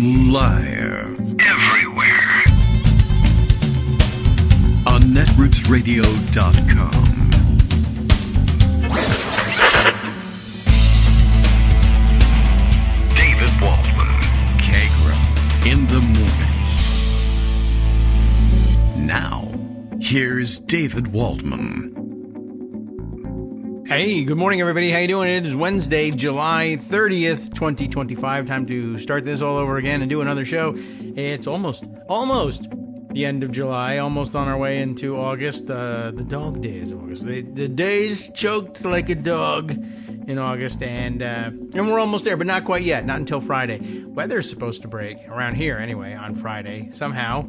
Live. Everywhere. On netrootsradio.com. David Waldman. Kagro. In the morning. Now, here's David Waldman. Hey, good morning, everybody. How you doing? It is Wednesday, July 30th, 2025. Time to start this all over again and do another show. It's almost the end of July, almost on our way into August, the dog days of August. The days choked like a dog in August, and we're almost there, but not quite yet, not until Friday. Weather's supposed to break, around here anyway, on Friday, somehow.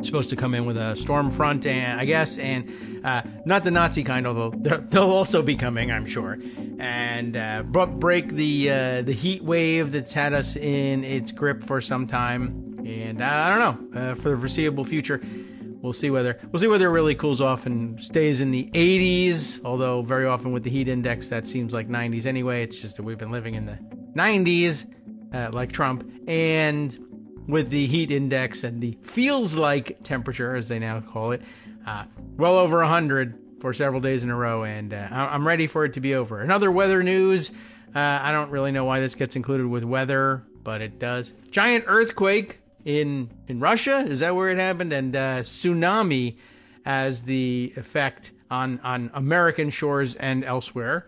Supposed to come in with a storm front, and I guess, and not the Nazi kind, although they'll also be coming, I'm sure, and break the heat wave that's had us in its grip for some time, and I don't know, for the foreseeable future, we'll see whether it really cools off and stays in the 80s, although very often with the heat index that seems like 90s anyway. It's just that we've been living in the 90s, like Trump, and with the heat index and the feels like temperature, as they now call it, well over 100 for several days in a row, and I'm ready for it to be over. In other weather news, I don't really know why this gets included with weather, but it does. Giant earthquake in Russia, is that where it happened? And tsunami as the effect on American shores and elsewhere.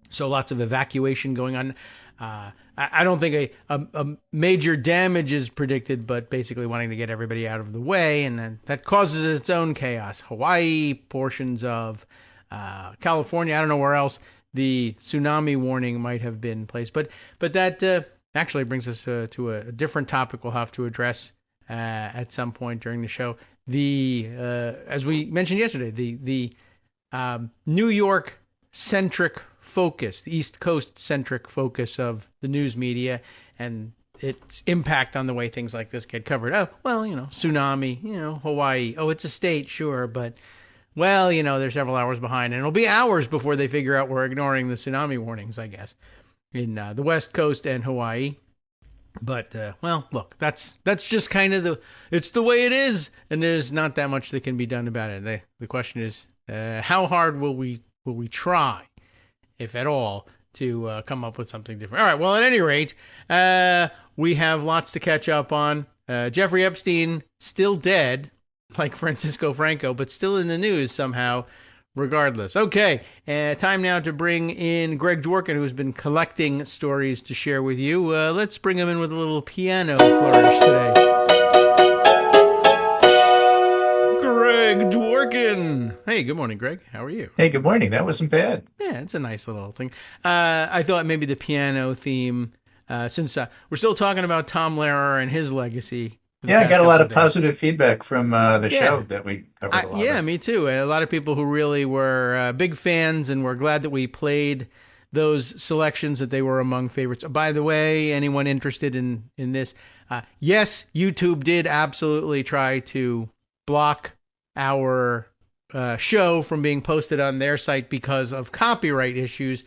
So lots of evacuation going on. I don't think a major damage is predicted, but basically wanting to get everybody out of the way, and then that causes its own chaos. Hawaii, portions of California, I don't know where else the tsunami warning might have been placed, but that actually brings us to a different topic we'll have to address at some point during the show. As we mentioned yesterday, the New York centric focus, the East Coast centric focus of the news media and its impact on the way things like this get covered. Oh, well, tsunami, Hawaii. Oh, it's a state, sure, but, well, they're several hours behind, and it'll be hours before they figure out we're ignoring the tsunami warnings, I guess, in the West Coast and Hawaii. But, well, look, that's just kind of it's the way it is, and there's not that much that can be done about it. The question is, how hard will we try, if at all, to come up with something different? All right, well, at any rate, we have lots to catch up on. Jeffrey Epstein, still dead, like Francisco Franco, but still in the news somehow, regardless. Okay, time now to bring in Greg Dworkin, who's been collecting stories to share with you. Let's bring him in with a little piano flourish today. Greg Dworkin. Hey, good morning, Greg. How are you? Hey, good morning. That wasn't bad. Yeah, it's a nice little thing. I thought maybe the piano theme, since we're still talking about Tom Lehrer and his legacy. Yeah, I got a lot of positive feedback from the show that we covered a lot Yeah, of. me too. A lot of people who really were big fans and were glad that we played those selections, that they were among favorites. By the way, anyone interested in this, yes, YouTube did absolutely try to block our show from being posted on their site because of copyright issues.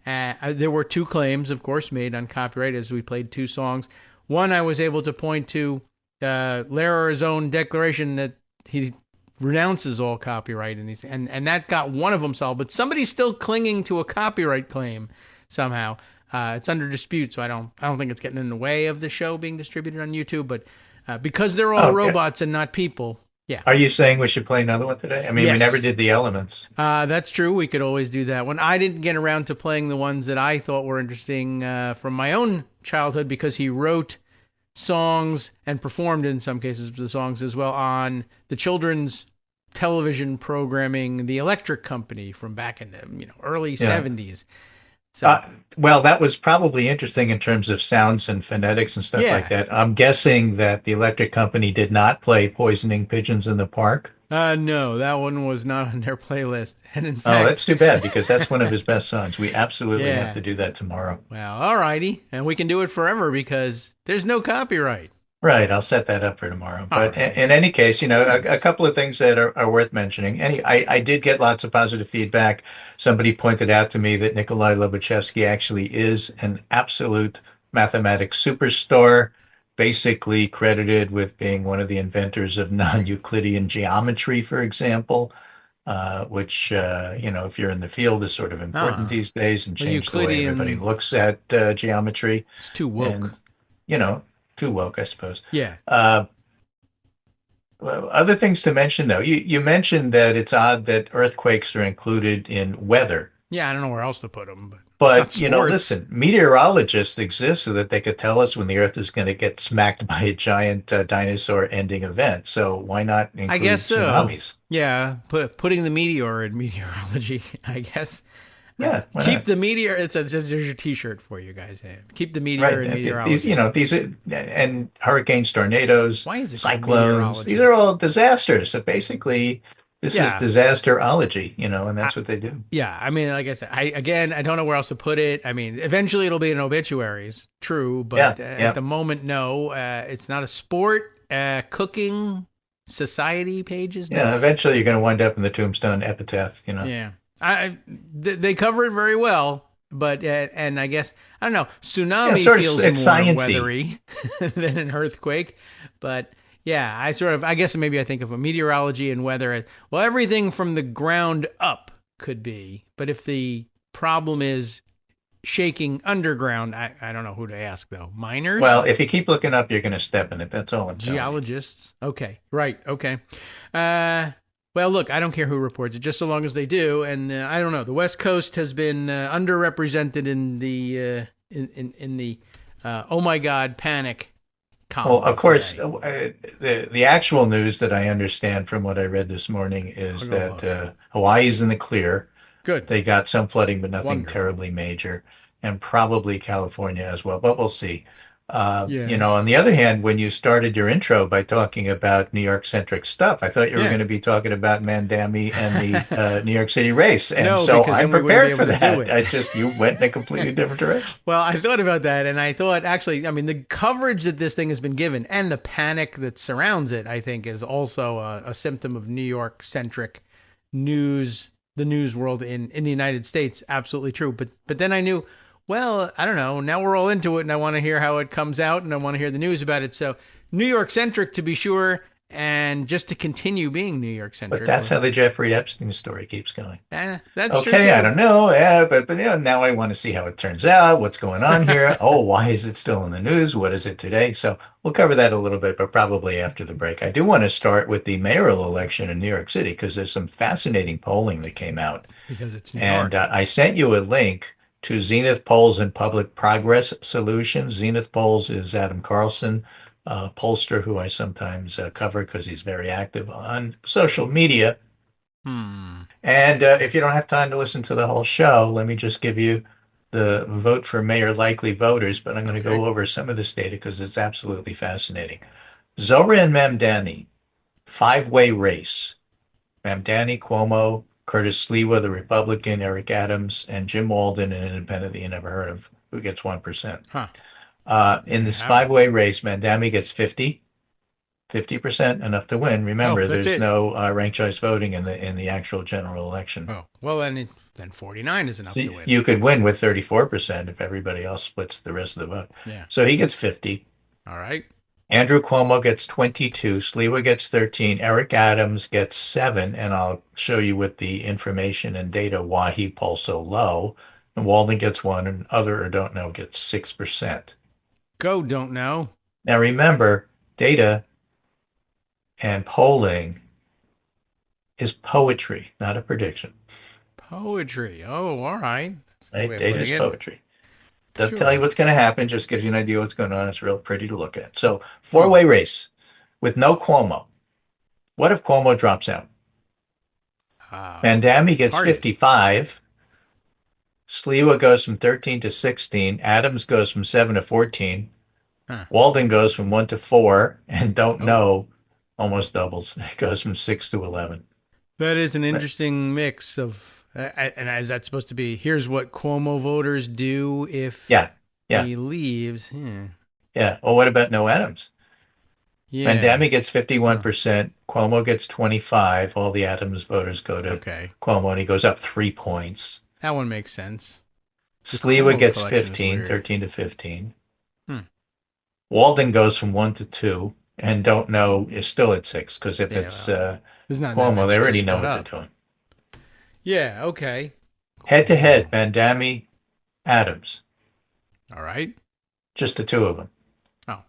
There were two claims, of course, made on copyright as we played two songs. One, I was able to point to Lehrer's own declaration that he renounces all copyright, and that got one of them solved. But somebody's still clinging to a copyright claim somehow. It's under dispute, so I don't think it's getting in the way of the show being distributed on YouTube. But because they're all robots and not people. Yeah. Are you saying we should play another one today? I mean, yes. We never did the elements. That's true. We could always do that one. I didn't get around to playing the ones that I thought were interesting from my own childhood, because he wrote songs and performed in some cases the songs as well on the children's television programming, The Electric Company, from back in the early 70s. So, well, that was probably interesting in terms of sounds and phonetics and stuff like that. I'm guessing that the Electric Company did not play Poisoning Pigeons in the Park. No, that one was not on their playlist. And in fact, that's too bad, because that's one of his best songs. We absolutely have to do that tomorrow. Well, all righty. And we can do it forever because there's no copyright. Right, I'll set that up for tomorrow. But in any case, a couple of things that are worth mentioning. I did get lots of positive feedback. Somebody pointed out to me that Nikolai Lobachevsky actually is an absolute mathematics superstar. basically credited with being one of the inventors of non-Euclidean geometry, for example, which, if you're in the field, is sort of important these days and Well, changed the way everybody Euclidean, looks at geometry. it's too woke. And, too woke, I suppose. Yeah. Well, other things to mention, though. You mentioned that it's odd that earthquakes are included in weather. Yeah, I don't know where else to put them, but But, sports. listen, meteorologists exist so that they could tell us when the Earth is going to get smacked by a giant dinosaur-ending event. So why not include I guess so. tsunamis? Yeah, putting the meteor in meteorology, I guess. Yeah, why Keep not? the meteor. There's your T-shirt for you guys. Keep the meteor Right. in And meteorology. these and hurricanes, tornadoes, Why is it called cyclones. meteorology? These are all disasters. So basically, this is Yeah. disasterology, and that's what they do. Yeah, I mean, like I said, I don't know where else to put it. I mean, eventually it'll be in obituaries, true, but at the moment, no. It's not a sport. Cooking society pages. No. Yeah, eventually you're going to wind up in the tombstone epitaph, Yeah, they cover it very well, but and I guess I don't know. Tsunami feels it's more science-y. weathery than an earthquake, but yeah, I guess maybe I think of a meteorology and weather as well. Everything from the ground up could be, but if the problem is shaking underground, I don't know who to ask though. Miners? Well, if you keep looking up, you're going to step in it. That's all I'm telling you. Geologists? Okay, right, okay. Well, look, I don't care who reports it, just so long as they do. And I don't know. The West Coast has been underrepresented in the in the oh my God panic column. Well, of course, today. the actual news that I understand from what I read this morning is that Hawaii's in the clear. Good. They got some flooding, but nothing Wonderful. terribly major, and probably California as well. But we'll see. Yes. On the other hand, when you started your intro by talking about New York-centric stuff, I thought you were going to be talking about Mamdani and the New York City race. And No, so because I'm then we wouldn't be prepared for able to do that. it. You went in a completely different direction. Well, I thought about that, and I thought actually, I mean, the coverage that this thing has been given and the panic that surrounds it, I think, is also a symptom of New York-centric news, the news world in the United States. Absolutely true. But then I knew, well, I don't know. Now we're all into it, and I want to hear how it comes out, and I want to hear the news about it. So New York-centric, to be sure, and just to continue being New York-centric. But that's how the Jeffrey Epstein story keeps going. That's true. Okay, too. I don't know. Yeah, but now I want to see how it turns out. What's going on here? Oh, why is it still in the news? What is it today? So we'll cover that a little bit, but probably after the break. I do want to start with the mayoral election in New York City because there's some fascinating polling that came out. Because it's New And York. I sent you a link to Zenith Polls and Public Progress Solutions. Zenith Polls is Adam Carlson, pollster who I sometimes cover because he's very active on social media. And if you don't have time to listen to the whole show, let me just give you the vote for mayor likely voters, but I'm going to go over some of this data because it's absolutely fascinating. Zohran Mamdani, 5-way race. Mamdani, Cuomo, Curtis Sliwa, the Republican, Eric Adams, and Jim Walden, an independent that you never heard of, who gets 1%. In this 5-way race, Mamdani gets 50%, enough to win. Remember, there's no ranked choice voting in the actual general election. Oh, well, then 49 is enough to win. You could win with 34% if everybody else splits the rest of the vote. Yeah. So he gets 50. All right. Andrew Cuomo gets 22, Sliwa gets 13, Eric Adams gets 7, and I'll show you with the information and data why he polls so low. And Walden gets 1, and other or don't know gets 6%. Go don't know. Now remember, data and polling is poetry, not a prediction. Poetry. Oh, all right. Right? Data is poetry. Doesn't tell you what's going to happen, just gives you an idea what's going on. It's real pretty to look at. So, 4-way race with no Cuomo. What if Cuomo drops out? Mamdani gets 55. Sliwa goes from 13 to 16. Adams goes from 7 to 14. Walden goes from 1 to 4. And don't know almost doubles. It goes from 6 to 11. That is an interesting mix of... and is that supposed to be, here's what Cuomo voters do if he leaves? Yeah. Well, what about no Adams? Yeah. Mamdani gets 51%. Cuomo gets 25. All the Adams voters go to Cuomo, and he goes up 3 points. That one makes sense. Sliwa gets 15, 13 to 15. Walden goes from 1 to 2, and don't know is still at 6, because if Yeah, it's well, there's not that Cuomo, they much to already know split what they're up. doing. Yeah, okay. Head to Cool. head, Mamdani, Adams, All right. just the two of them. Oh,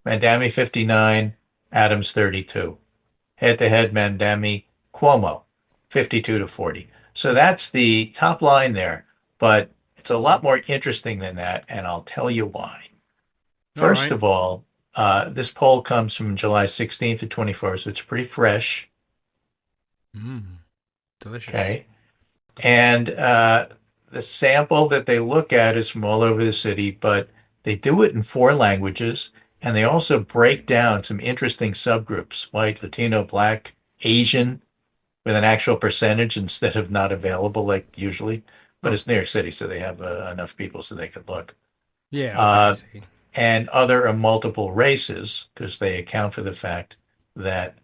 Mamdani 59, Adams 32. Head to head, Mamdani, Cuomo 52 to 40. So that's the top line there, but it's a lot more interesting than that, and I'll tell you why. all First right. of all, this poll comes from July 16th to 24th, so it's pretty fresh. Delicious. Okay. And the sample that they look at is from all over the city, but they do it in 4 languages. And they also break down some interesting subgroups: white, Latino, black, Asian, with an actual percentage instead of not available like usually. But Oh, it's New York City, so they have enough people so they could look. yeah, okay, I Uh, see. and other multiple races, because they account for the fact that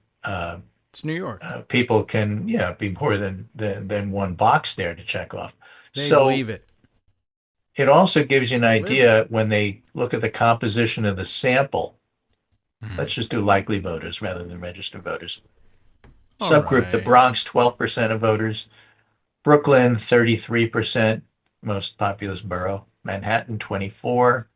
It's New York. people can, be more than one box there to check off. They So believe it. it also gives you an They live it. idea when they look at the composition of the sample. Hmm. Let's just do likely voters rather than registered voters. All Subgroup: the right. Bronx, 12% of voters; Brooklyn, 33%, most populous borough; Manhattan, 24,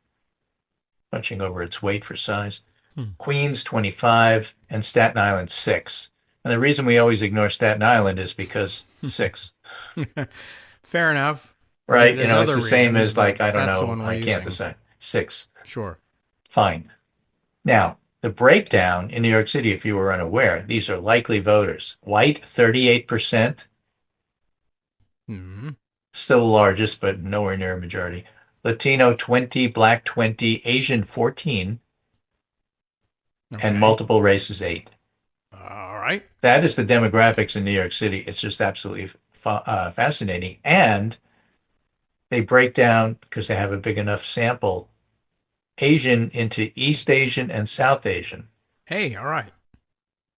punching over its weight for size; Hmm. Queens, 25, and Staten Island, 6. And the reason we always ignore Staten Island is because 6, Fair enough. right? There's It's other the same reasons, as, but like, I don't that's the know, one we're I can't using. decide. 6, Sure. fine. Now, the breakdown in New York City, if you were unaware, these are likely voters. White, 38%, Hmm. still the largest, but nowhere near a majority. Latino, 20, black, 20, Asian, 14, and Okay. multiple races, 8. All right. That is the demographics in New York City. It's just absolutely fascinating. And they break down, because they have a big enough sample, Asian into East Asian and South Asian, Hey, all right.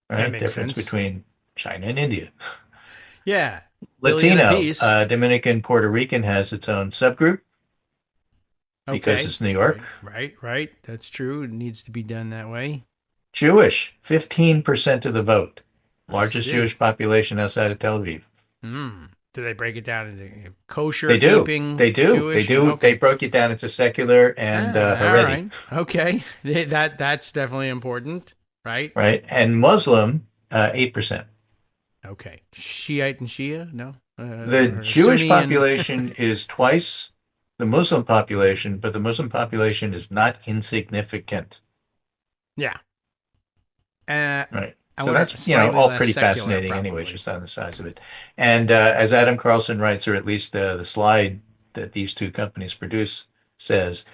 That right? makes Difference sense. between China and India. Yeah. Billion Latino, apiece. Dominican, Puerto Rican has its own subgroup because Okay. it's New York. Right. That's true. It needs to be done that way. Jewish, 15% of the vote. I Largest see. Jewish population outside of Tel Aviv. Do they break it down into kosher They do. keeping They do. They Jewish? do. They Okay. broke it down into secular and Ah, all Haredi, right. Okay. That's definitely important, right? right? And Muslim, 8%. Okay. Shiite and Shia? No. The Or Jewish Sunni and population is twice the Muslim population, but the Muslim population is not insignificant, yeah. Uh, right? I So wonder that's, slightly all less pretty secular, fascinating anyway, probably. just on the size of it. And as Adam Carlson writes, or at least the slide that these two companies produce says,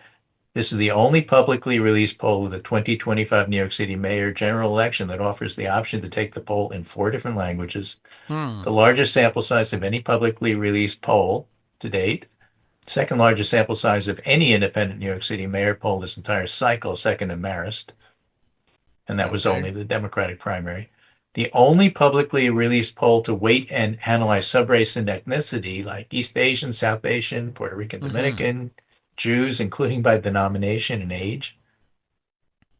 this is the only publicly released poll of the 2025 New York City mayor general election that offers the option to take the poll in 4 different languages, Hmm. the largest sample size of any publicly released poll to date, second largest sample size of any independent New York City mayor poll this entire cycle, second to Marist, and that was Okay. only the Democratic primary. The only publicly released poll to weight and analyze subrace and ethnicity, like East Asian, South Asian, Puerto Rican, Mm-hmm. Dominican, Jews, including by denomination and age.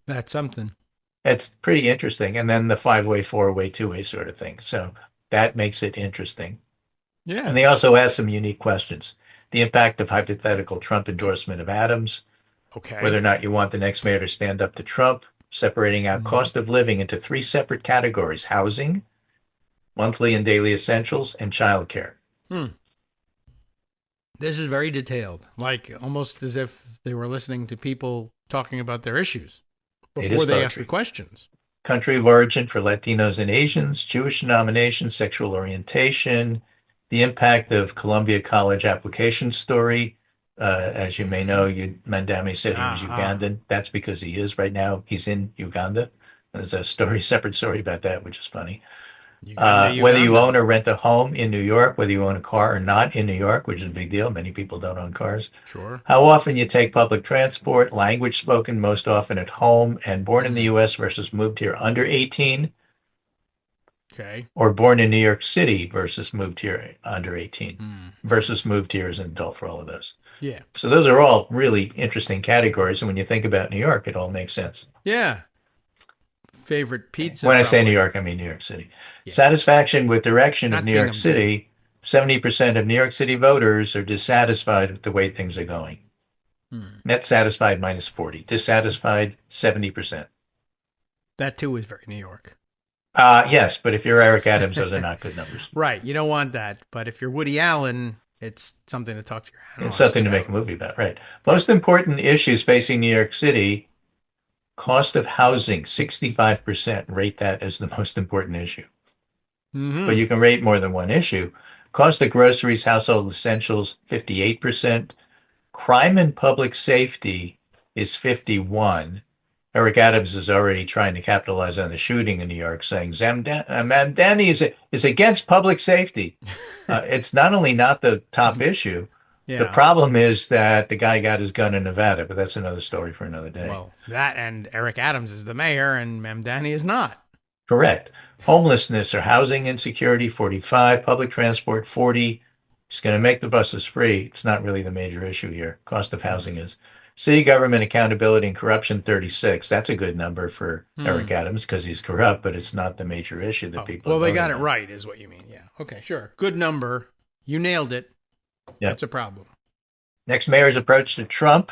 That's something. That's pretty interesting. And then the 5-way, 4-way, 2-way sort of thing. So that makes it interesting. Yeah. And they also ask some unique questions. The impact of hypothetical Trump endorsement of Adams, whether Okay. or not you want the next mayor to stand up to Trump, separating out Hmm. cost of living into 3 separate categories: housing, monthly and daily essentials, and childcare. Hmm. This is very detailed, like almost as if they were listening to people talking about their issues It is before they asked the poetry. questions. Country of origin for Latinos and Asians, Jewish denomination, sexual orientation, the impact of Columbia College application story. As you may know, Mandami said he was Ah. Ugandan. That's because he is right now. He's in Uganda. There's a separate story about that, which is funny. Uganda, Whether you Uganda. own or rent a home in New York, whether you own a car or not in New York, which is a big deal. Many people don't own cars. Sure. How often you take public transport, language spoken most often at home, and born in the Hmm. U.S. versus moved here under 18. Okay. or born in New York City versus moved here under 18 Hmm. versus moved here as an adult for all of those. Yeah. So those are all really interesting categories. And when you think about New York, it all makes sense. Yeah. Favorite pizza? When I say New probably. York, I mean New York City. Yeah. Satisfaction with direction of Not New York Binghamton. City. 70% of New York City voters are dissatisfied with the way things are going. Net satisfied minus 40. Dissatisfied 70%. That too is very New York. Yes, but if you're Eric Adams, those are not good numbers. Right. You don't want that. But if you're Woody Allen, it's something to talk to your analyst It's something to about. make a movie about, right? Most important issues facing New York City: cost of housing, 65% rate that as the most important issue. Mm-hmm. But you can rate more than one issue. Cost of groceries, household essentials, 58%. Crime and public safety is 51. Eric Adams is already trying to capitalize on the shooting in New York, saying Mamdani is against public safety. It's not only not the top issue, Yeah. the problem is that the guy got his gun in Nevada, but that's another story for another day. Well, that and Eric Adams is the mayor and Mamdani is not. Correct. Homelessness or housing insecurity, 45. Public transport, 40. He's going to make the buses free. It's not really the major issue here. Cost of housing is. City government accountability and corruption, 36. That's a good number for Eric Adams because he's corrupt, but it's not the major issue that people. Well, they got it on. right, is what you mean. Yeah. Okay, sure. Good number. You nailed it. Yeah. That's a problem. Next mayor's approach to Trump.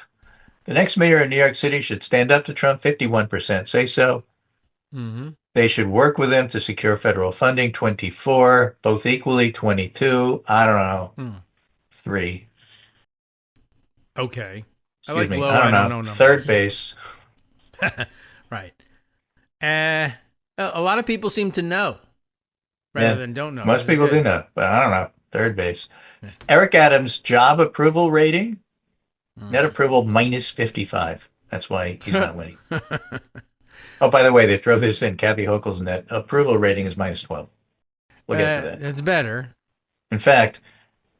The next mayor of New York City should stand up to Trump. 51% say so. Mm-hmm. They should work with him to secure federal funding. 24. Both equally. 22. I don't know. 3. Okay. I Excuse like me. low, I don't know. numbers. Third base. Right. A lot of people seem to know rather than don't know. Most people do know, but I don't know. Third base. Eric Adams' job approval rating, net approval minus 55. That's why he's not winning. Oh, by the way, they throw this in. Kathy Hochul's net approval rating is minus 12. We'll get to that. That's better. In fact,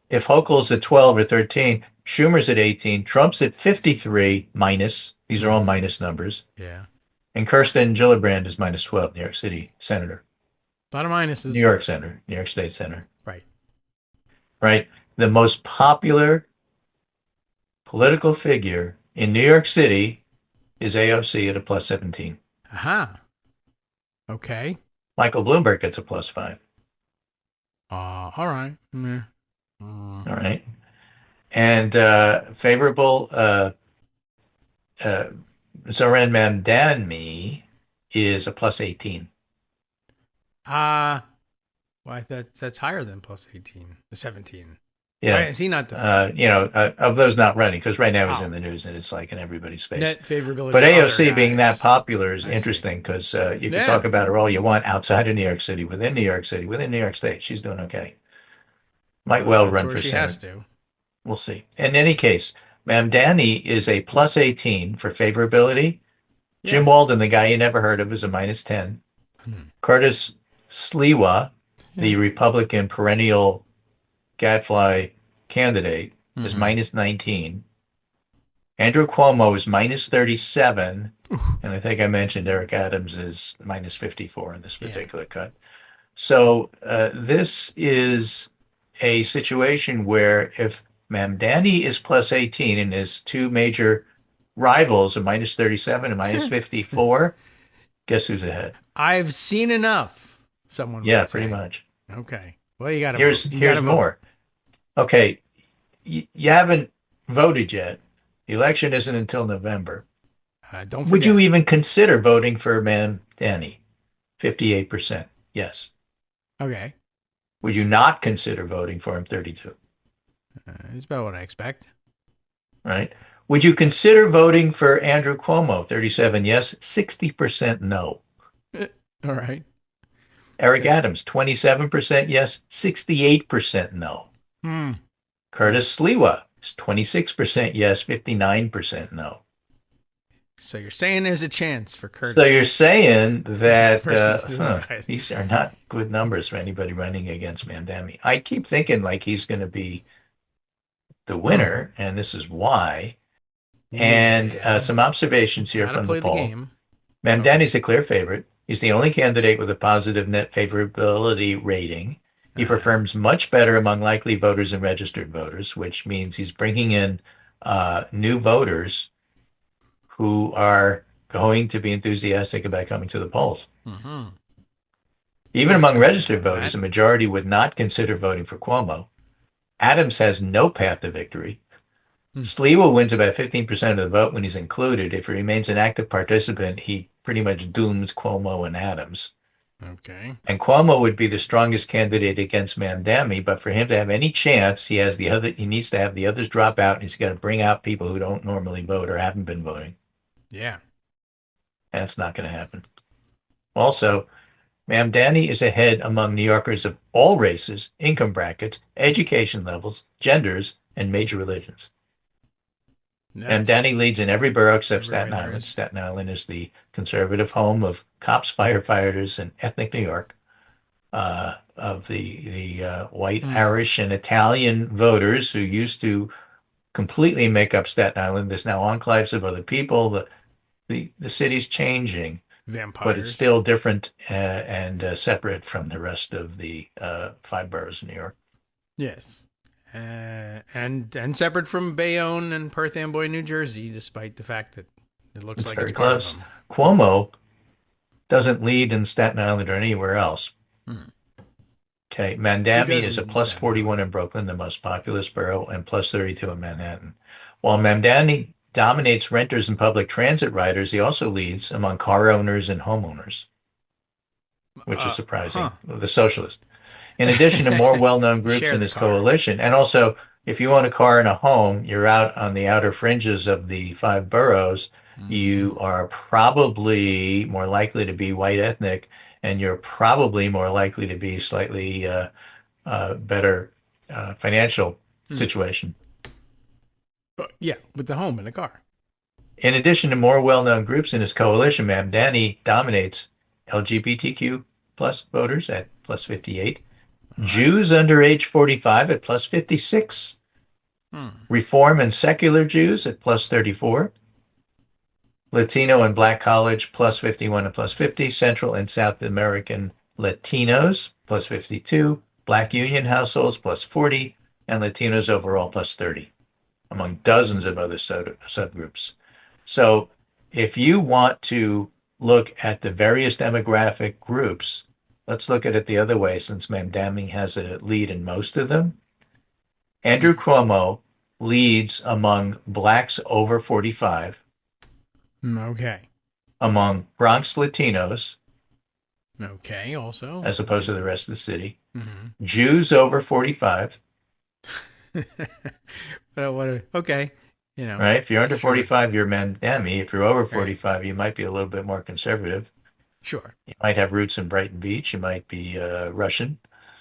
if Hochul's at 12 or 13, Schumer's at 18, Trump's at 53 minus. These are all minus numbers. Yeah. And Kirsten Gillibrand is minus 12, New York City Senator. A lot of minuses. New York Senator, New York State Senator. Right. Right? The most popular political figure in New York City is AOC at a plus 17. Aha. Okay. Michael Bloomberg gets a plus 5. All right. Yeah. All right. And favorable Zohran Mamdani is a plus 18. Why that's higher than plus 18, 17. Yeah. Why is he not the of those not running, because right now he's in the news and it's like in everybody's face. net favorability? But of other AOC being guys? that popular is I see. interesting because you can Yeah. talk about her all you want outside of New York City, within New York City, within New York State. She's doing okay. Might well That's run where for she Senate. has to. We'll see. In any case, Mamdani is a plus 18 for favorability. Yeah. Jim Walden, the guy you never heard of, is a minus 10. Curtis Sliwa, the Republican perennial gadfly candidate, is minus 19. Andrew Cuomo is minus 37. And I think I mentioned Eric Adams is minus 54 in this particular cut. So this is a situation where if Mamdani is plus 18 and his two major rivals are minus 37 and minus 54, guess who's ahead? I've seen enough. Someone. Yeah, would say. pretty much. Okay. Well, you got to. Here's more. Okay, you haven't voted yet. The election isn't until November. Don't forget. Would you even consider voting for Mamdani? 58%. Yes. Okay. Would you not consider voting for him? 32. It's about what I expect. Right. Would you consider voting for Andrew Cuomo? 37 yes, 60% no. All right. Eric Adams, 27% yes, 68% no. Curtis Sliwa is 26% yes, 59% no. So you're saying there's a chance for Curtis. So you're saying that Versus these are not good numbers for anybody running against Mamdani. I keep thinking like he's going to be the winner, and this is why. And some observations here Gotta from play the poll. game. Mamdani's a clear favorite. He's the only candidate with a positive net favorability rating. He performs much better among likely voters and registered voters, which means he's bringing in new voters who are going to be enthusiastic about coming to the polls. Mm-hmm. Even among registered voters, a majority would not consider voting for Cuomo. Adams has no path to victory. Sliwa wins about 15% of the vote when he's included. If he remains an active participant, he pretty much dooms Cuomo and Adams. Okay. And Cuomo would be the strongest candidate against Mamdani, but for him to have any chance, he needs to have the others drop out, and he's got to bring out people who don't normally vote or haven't been voting. Yeah. That's not going to happen. Also, Mamdani is ahead among New Yorkers of all races, income brackets, education levels, genders, and major religions. Mamdani leads in every borough except Staten Island. Staten Island is the conservative home of cops, firefighters, and ethnic New York, of the white, Irish, and Italian voters who used to completely make up Staten Island. There's now enclaves of other people. The city's changing. Vampires. But it's still different and separate from the rest of the 5 boroughs of New York. Yes. And separate from Bayonne and Perth Amboy, New Jersey, despite the fact that it looks like very it's part close. of them. Cuomo doesn't lead in Staten Island or anywhere else. Okay, Mamdani is a plus 41 in Brooklyn, the most populous borough, and plus 32 in Manhattan. While Mamdani dominates renters and public transit riders, he also leads among car owners and homeowners, which is surprising. The socialist. In addition to more well-known groups in this coalition, and also if you own a car and a home, you're out on the outer fringes of the 5 boroughs, you are probably more likely to be white ethnic, and you're probably more likely to be slightly better financial situation. Yeah, with the home and the car. In addition to more well-known groups in his coalition, Mamdani dominates LGBTQ plus voters at plus 58, Jews under age 45 at plus 56, Reform and secular Jews at plus 34, Latino and Black college plus 51 and plus 50, Central and South American Latinos plus 52, Black union households plus 40, and Latinos overall plus 30, among dozens of other subgroups. So if you want to look at the various demographic groups, let's look at it the other way, since Mamdani has a lead in most of them. Andrew Cuomo leads among blacks over 45. Okay. Among Bronx Latinos. Okay, also. As opposed to the rest of the city. Jews over 45. Okay. You know. Right? If you're under 45, you're Mamdani. If you're over 45, you might be a little bit more conservative. Sure. You might have roots in Brighton Beach. You might be Russian.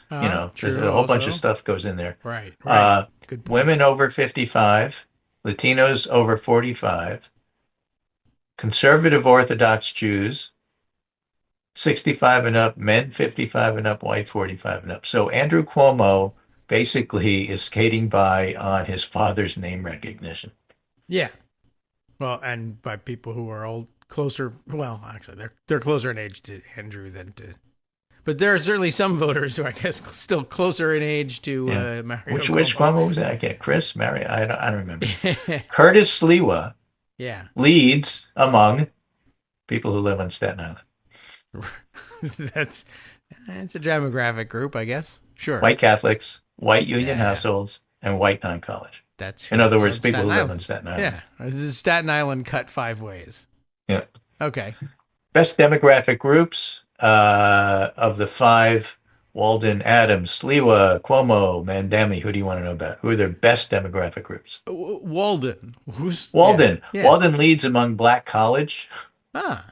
True, a whole bunch of stuff goes in there. Right. Good point. Women over 55, Latinos over 45, conservative Orthodox Jews, 65 and up, men 55 and up, white 45 and up. So Andrew Cuomo basically is skating by on his father's name recognition. Yeah. Well, and by people who are closer. Well, actually, they're closer in age to Andrew than to. But there are certainly some voters who I guess still closer in age to Mario. Which Cuomo was that? Okay, Chris, Mario. I don't remember. Curtis Sliwa. Yeah. Leads among people who live on Staten Island. It's a demographic group, I guess. Sure. White Catholics, white union households, and white non-college. In other words, people who live on Staten Island. Yeah. This is Staten Island cut 5 ways. Yeah. Okay. Best demographic groups of the 5, Walden, Adams, Sliwa, Cuomo, Mamdani. Who do you want to know about? Who are their best demographic groups? Walden. Who's Walden? Yeah. Walden leads among Black college. That's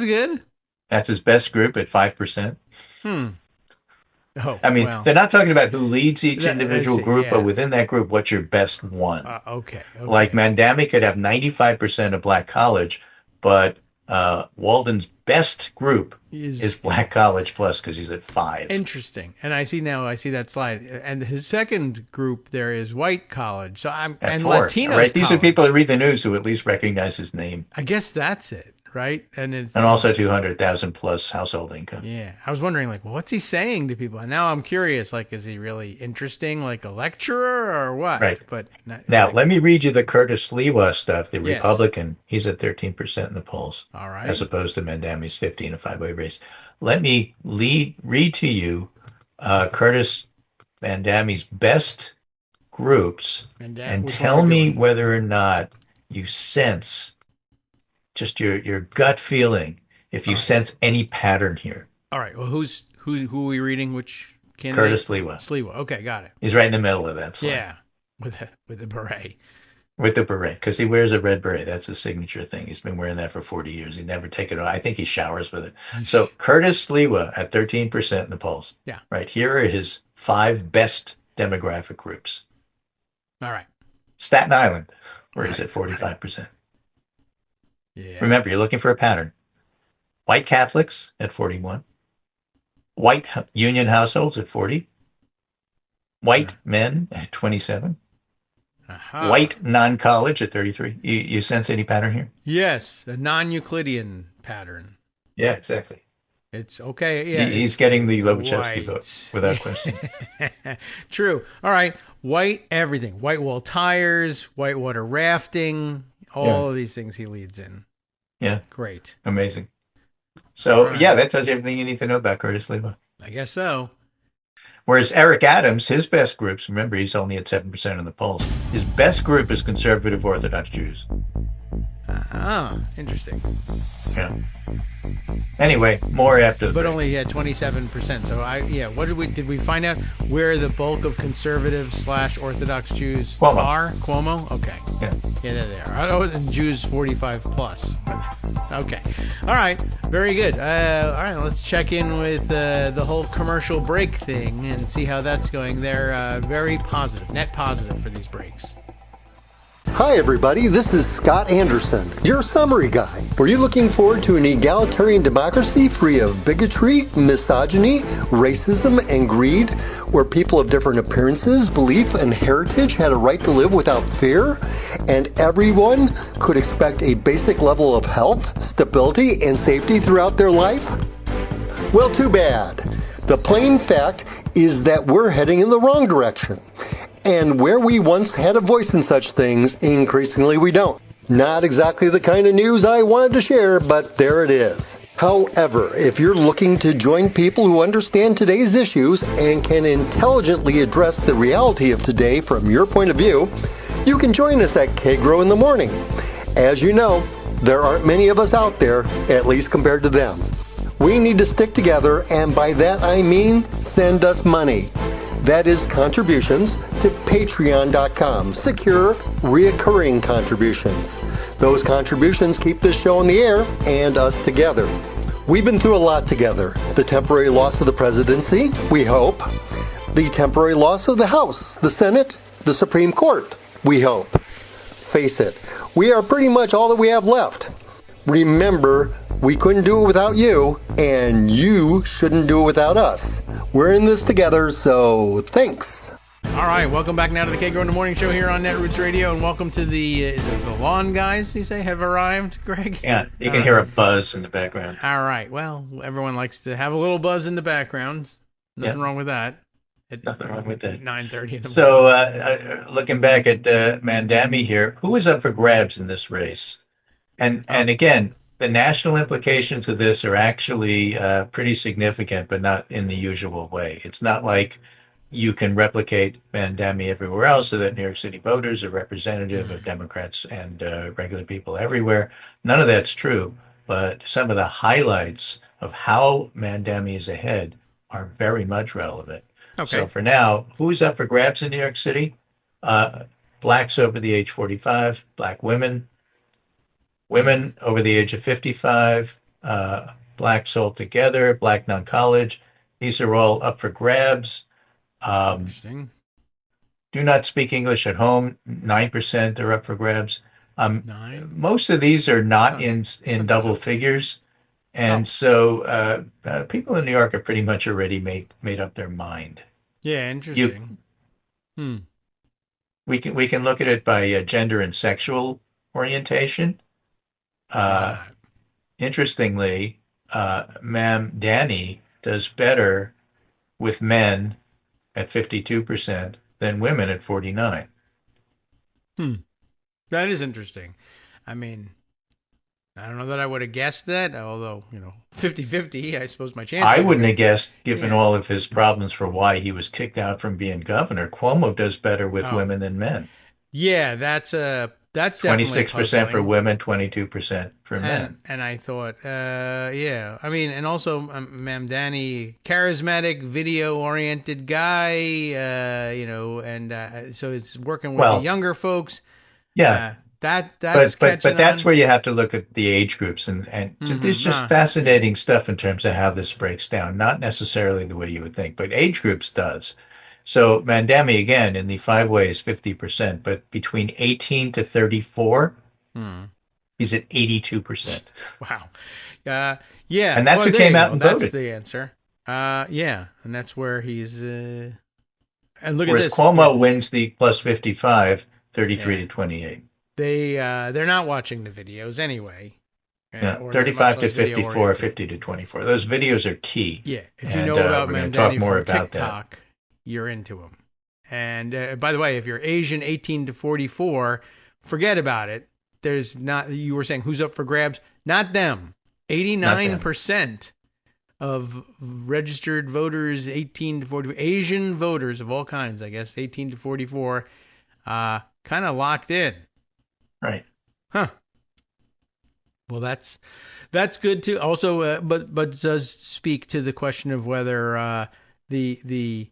good. That's his best group at 5%. Oh, I mean, they're not talking about who leads each individual group, but within that group, what's your best one? Okay. Like Mamdani could have 95% of Black college, but Walden's best group is Black college plus because he's at 5. Interesting. And I see that slide. And his second group there is white college. So at and 4. Latinos. Right? These college. are people who read the news who at least recognize his name. I guess that's it. right? And it's And also 200,000 plus household income. yeah. I was wondering, like, well, what's he saying to people? And now I'm curious, like, is he really interesting, like a lecturer or what? Right. But not, Now, like, let me read you the Curtis Lewa stuff, the yes. Republican. He's at 13% in the polls, All right. as opposed to Mamdani's 50 in a five-way race. Let me read to you Curtis Mamdani's best groups and tell me whether or not you sense just your gut feeling, if you sense any pattern here. All right. Well, who are we reading? Which candidate? Curtis Lewa. Lewa. Okay, got it. He's right in the middle of that slide. Yeah, with the beret. With the beret, because he wears a red beret. That's his signature thing. He's been wearing that for 40 years. He never take it off. I think he showers with it. So Curtis Lewa at 13% in the polls. Yeah. Right. Here are his 5 best demographic groups. All right. Staten Island, where he's at 45%. Yeah. Remember, you're looking for a pattern. White Catholics at 41. White union households at 40. White men at 27. Uh-huh. White non-college at 33. You sense any pattern here? Yes, a non-Euclidean pattern. Yeah, exactly. It's okay. Yeah, He's getting the Lobachevsky vote without question. True. All right. White everything. Whitewater tires, whitewater rafting, all of these things he leads in. Yeah. Great. Amazing. So, yeah, that tells you everything you need to know about Curtis Lewa. I guess so. Whereas Eric Adams, his best groups, remember, he's only at 7% in the polls. His best group is conservative Orthodox Jews. Interesting. Yeah. Anyway, more after the But break. only at 27%. So what did we find out where the bulk of conservative / Orthodox Jews Cuomo. are? Cuomo? Okay. Yeah. Yeah, there they are. I know Jews 45 plus. Okay. All right. Very good. All right. Let's check in with the whole commercial break thing and see how that's going. They're very positive, net positive for these breaks. Hi everybody, this is Scott Anderson, your summary guy. Were you looking forward to an egalitarian democracy free of bigotry, misogyny, racism, and greed, where people of different appearances, belief, and heritage had a right to live without fear, and everyone could expect a basic level of health, stability, and safety throughout their life? Well, too bad. The plain fact is that we're heading in the wrong direction. And where we once had a voice in such things, increasingly we don't. Not exactly the kind of news I wanted to share, but there it is. However, if you're looking to join people who understand today's issues and can intelligently address the reality of today from your point of view, you can join us at Kagro in the morning. As you know, there aren't many of us out there, at least compared to them. We need to stick together, and by that I mean send us money. That is contributions to patreon.com, secure, reoccurring contributions. Those contributions keep this show in the air and us together. We've been through a lot together. The temporary loss of the presidency, we hope. The temporary loss of the House, the Senate, the Supreme Court, we hope. Face it, we are pretty much all that we have left. Remember, we couldn't do it without you, and you shouldn't do it without us. We're in this together, so thanks. All right, welcome back now to the Kagro in the Morning Show here on Netroots Radio, and welcome to the lawn guys, you say, have arrived, Greg? Yeah, you can hear a buzz in the background. All right, well, everyone likes to have a little buzz in the background. Nothing wrong with that. Nothing wrong with that. 9:30 in the morning. So, looking back at Mamdani here, who is up for grabs in this race? And again, the national implications of this are actually pretty significant, but not in the usual way. It's not like you can replicate Mamdani everywhere else so that New York City voters are representative of Democrats and regular people everywhere. None of that's true, but some of the highlights of how Mamdani is ahead are very much relevant. Okay. So for now, who's up for grabs in New York City? Blacks over the age 45, black women over the age of 55, blacks altogether, black non-college. These are all up for grabs. Interesting. Do not speak English at home. 9% are up for grabs. 9. Most of these are not in double figures. And so people in New York are pretty much already made up their mind. Yeah, interesting. We can look at it by gender and sexual orientation. interestingly, Mamdani does better with men at 52% than women at 49. That is interesting. I mean, I don't know that I would have guessed that, although, 50-50, I suppose my chances I would wouldn't be. have guessed, given Yeah. all of his problems for why he was kicked out from being governor. Cuomo does better with Oh, women than men. yeah, that's definitely 26% for puzzling. women, 22% for men. And I thought, yeah, I mean, and also Mamdani, charismatic, video-oriented guy, and so it's working with the Well, younger folks. yeah, That's but catching that's on. where you have to look at the age groups, and there's just Yeah. fascinating stuff in terms of how this breaks down. Not necessarily the way you would think, but age groups does. So Mandami again in the five ways 50%, but between 18 to 34, Hmm. he's at 82%. Wow. Yeah. And that's Well, who there came you out go. and That's voted. the answer. Yeah, and that's where he's. And look at Whereas this. Yeah. Cuomo wins the plus 55, 33 Yeah. to 28. They're not watching the videos anyway, Yeah, or they're much 35 to less video 54, oriented. 50 to 24. Those videos are key. Yeah. If you And know about we're going to talk Mamdani more from about that. TikTok, you're into him. And by the way, if you're Asian 18 to 44, forget about it. There's not. You were saying who's up for grabs? Not them. Not them. 89% of registered voters 18 to 44, Asian voters of all kinds, I guess, 18 to 44, kind of locked in. Right. Huh. Well, that's good too. Also, but does speak to the question of whether the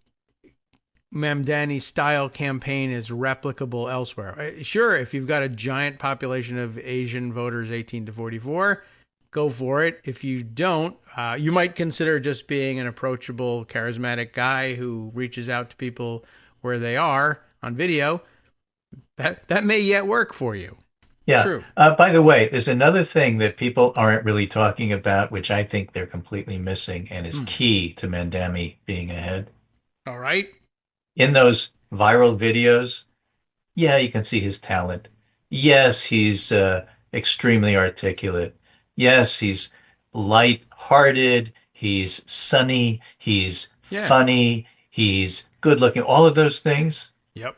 Mamdani style campaign is replicable elsewhere. Sure, if you've got a giant population of Asian voters 18 to 44, go for it. If you don't, you might consider just being an approachable, charismatic guy who reaches out to people where they are on video. That may yet work for you. Yeah. True. By the way, there's another thing that people aren't really talking about, which I think they're completely missing and is key to Mandami being ahead. All right. In those viral videos, yeah, you can see his talent. Yes, he's extremely articulate. Yes, he's light-hearted. He's sunny. He's Yeah. funny. He's good-looking. All of those things. Yep.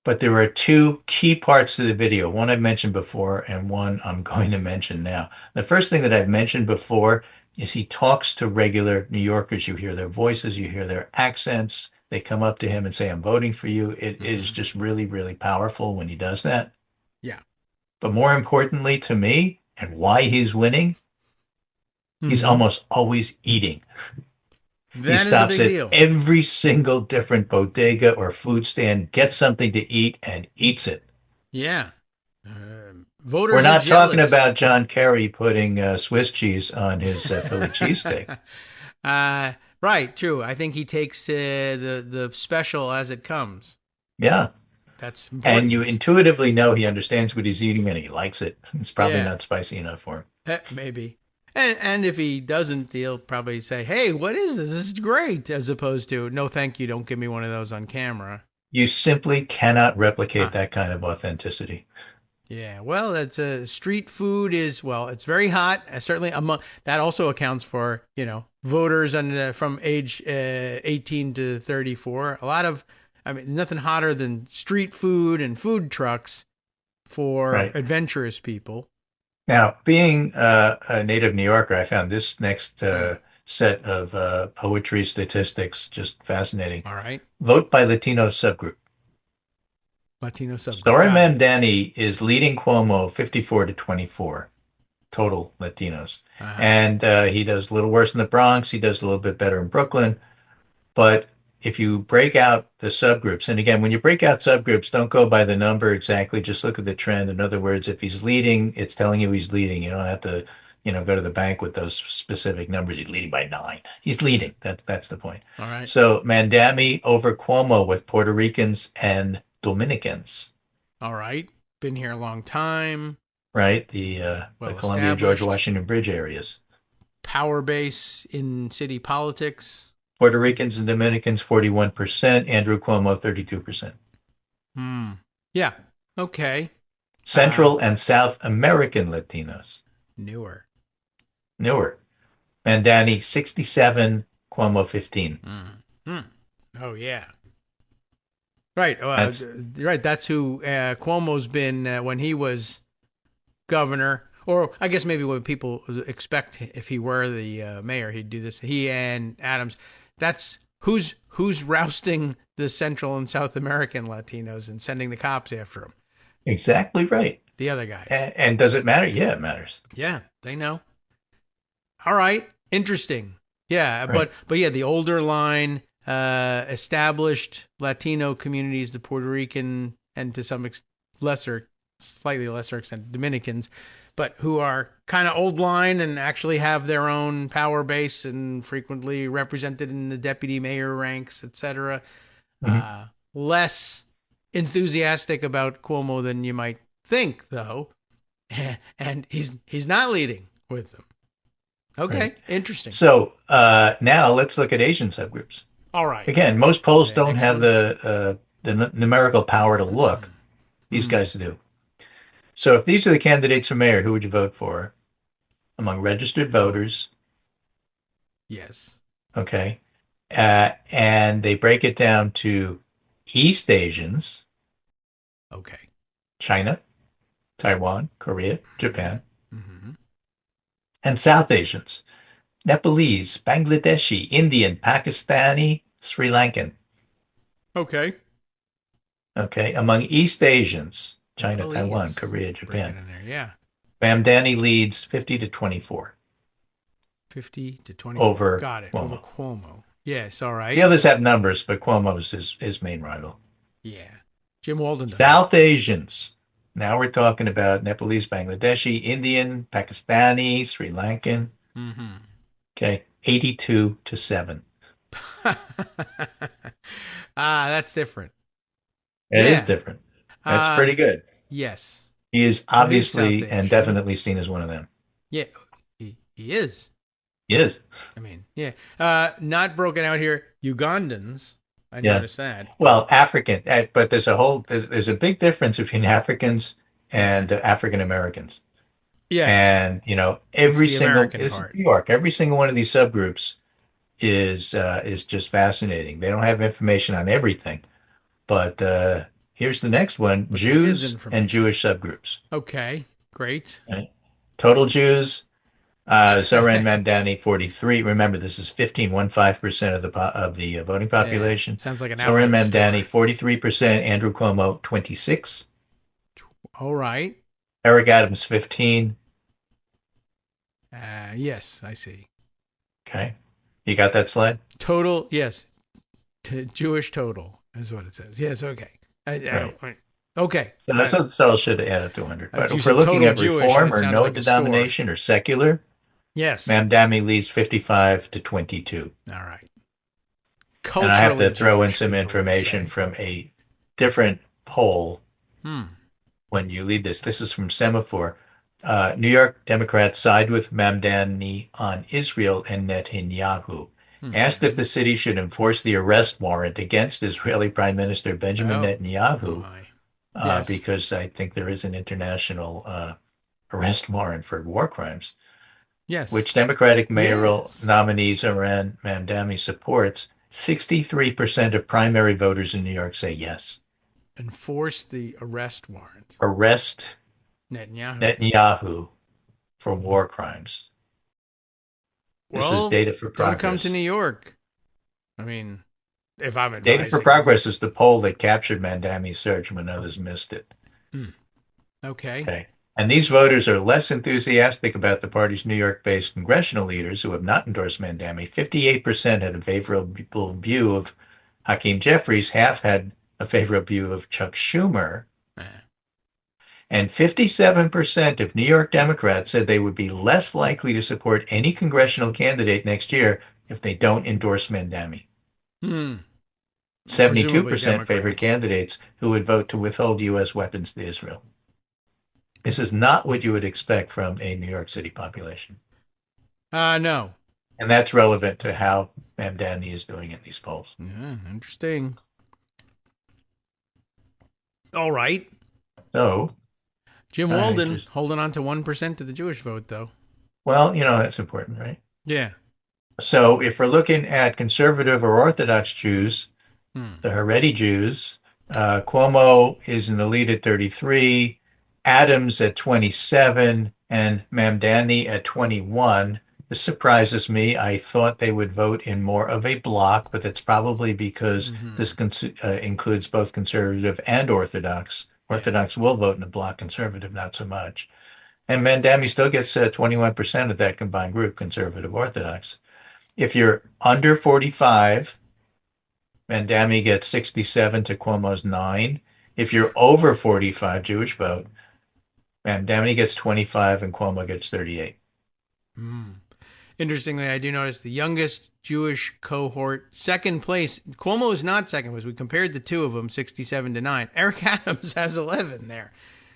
But there are two key parts to the video. One I've mentioned before, and one I'm going to mention now. The first thing that I've mentioned before is he talks to regular New Yorkers. You hear their voices, you hear their accents. They come up to him and say, "I'm voting for you." It is just really, really powerful when he does that. Yeah. But more importantly to me, and why he's winning, he's almost always eating. He That is a stops big at deal. every single different bodega or food stand, gets something to eat, and eats it. Yeah. Voters We're are not talking jealous. about John Kerry putting Swiss cheese on his Philly cheesesteak. Right, true. I think he takes the special as it comes. Yeah. That's And important. you intuitively know he understands what he's eating and he likes it. It's probably Yeah. not spicy enough for him. Maybe. And if he doesn't, he'll probably say, "Hey, what is this? This is great," as opposed to, "No, thank you. Don't give me one of those on camera." You simply cannot replicate that kind of authenticity. Yeah, well, that's street food is, well, it's very hot. Certainly among that also accounts for, voters from age 18 to 34. A lot of, I mean, nothing hotter than street food and food trucks for Right. adventurous people. Now, being a native New Yorker, I found this next set of poetry statistics just fascinating. All right. Vote by Latino subgroup. Latino subgroup. Zohran Mamdani is leading Cuomo 54 to 24 total Latinos. And he does a little worse in the Bronx. He does a little bit better in Brooklyn. But if you break out the subgroups, and again, when you break out subgroups, don't go by the number exactly. Just look at the trend. In other words, if he's leading, it's telling you he's leading. You don't have to, go to the bank with those specific numbers. He's leading by 9. He's leading. That's the point. All right. So Mamdani over Cuomo with Puerto Ricans and Dominicans. All right. Been here a long time. Right? The Columbia, George Washington Bridge areas. Power base in city politics. Puerto Ricans and Dominicans, 41%. Andrew Cuomo, 32%. Yeah. Okay. Central and South American Latinos. Newer. Mamdani 67, Cuomo 15. Oh, yeah. Right. That's- Right. That's who Cuomo's been when he was governor. Or I guess maybe what people expect if he were the mayor, he'd do this. He and Adams. That's who's rousting the Central and South American Latinos and sending the cops after them. Exactly right. The other guys. And does it matter? Yeah, it matters. Yeah, they know. All right, interesting. Yeah, Right. but yeah, the older line, established Latino communities, the Puerto Rican and to some slightly lesser extent, Dominicans, but who are kind of old line and actually have their own power base and frequently represented in the deputy mayor ranks, etc. Mhm. Less enthusiastic about Cuomo than you might think, though, and he's not leading with them. Okay, Right. interesting. So now let's look at Asian subgroups. All right. Again, most polls Okay, don't next have one. the numerical power to look. These guys do. So if these are the candidates for mayor, who would you vote for? Among registered voters, Yes. okay? And they break it down to East Asians, Okay. China, Taiwan, Korea, Japan, Mm-hmm. and South Asians, Nepalese, Bangladeshi, Indian, Pakistani, Sri Lankan. Okay. Okay, among East Asians, China, Nepalese. Taiwan, Korea, Break it Japan. in there. Yeah. Mamdani leads 50 to 24 50 to 20. over Got it. Cuomo. Over Cuomo. Yes. All right. The others have numbers, but Cuomo's his main rival. Yeah. Jim Walden does. South Asians. Now we're talking about Nepalese, Bangladeshi, Indian, Pakistani, Sri Lankan. Mm-hmm. Okay, 82 to 7. That's different. It is Yeah. different. That's pretty good. Yes. He is South obviously Asian. and definitely seen as one of them. Yeah. He is. He is. I mean, yeah. Not broken out here. Ugandans. I Yeah. noticed that. Well, African, but there's a big difference between Africans and African Americans. Yes. And every the single American this is part. New York, every single one of these subgroups is just fascinating. They don't have information on everything, but here's the next one: is Jews information? and Jewish subgroups. Okay. Great. Right? Total Jews. Zohran Mamdani 43. Remember, this is 15% of the voting population. Sounds like an Zohran outlet Mamdani store. 43%. Andrew Cuomo 26. All right. Eric Adams 15. Yes, I see. Okay, you got that slide? Total, yes. Jewish total is what it says. Yes, okay. Okay. So it should add up to 100. But You if we're said looking total at Jewish, reform and it or sounded no like a store. denomination or secular, Yes. Mamdani leads 55 to 22. All right. And I have to Culturally throw in Jewish, some people would information say. from a different poll Hmm. when you lead this. This is from Semaphore. New York Democrats side with Mamdani on Israel and Netanyahu. Asked if the city should enforce the arrest warrant against Israeli Prime Minister Benjamin Netanyahu, Yes. because I think there is an international arrest warrant for war crimes, Yes. which Democratic mayoral Yes. nominee Zohran Mamdani supports. 63% of primary voters in New York say yes. Enforce the arrest warrant. Arrest Netanyahu. Netanyahu for war crimes. This is Data for Don't Progress. come to New York. I mean, if I'm advising. Data for Progress is the poll that captured Mamdani's surge when others missed it. Okay. And these voters are less enthusiastic about the party's New York-based congressional leaders who have not endorsed Mamdani. 58% had a favorable view of Hakeem Jeffries. Half had a favorable view of Chuck Schumer. And 57% of New York Democrats said they would be less likely to support any congressional candidate next year if they don't endorse Mamdani. 72% favored candidates who would vote to withhold U.S. weapons to Israel. This is not what you would expect from a New York City population. No. And that's relevant to how Mamdani is doing in these polls. Yeah, interesting. All right. So, Jim Walden Just, holding on to 1% of the Jewish vote, though. well, that's important, right? Yeah. So if we're looking at conservative or Orthodox Jews, the Haredi Jews, Cuomo is in the lead at 33, Adams at 27, and Mamdani at 21. This surprises me. I thought they would vote in more of a block, but that's probably because this includes both conservative and Orthodox. Orthodox will vote in a block, conservative not so much. And Mamdani still gets 21% of that combined group, conservative Orthodox. If you're under 45, Mamdani gets 67 to Cuomo's 9. If you're over 45 Jewish vote, Mamdani gets 25 and Cuomo gets 38. Interestingly, I do notice the youngest Jewish cohort, second place. Cuomo is not second place. We compared the two of them, 67 to 9. Eric Adams has 11 there.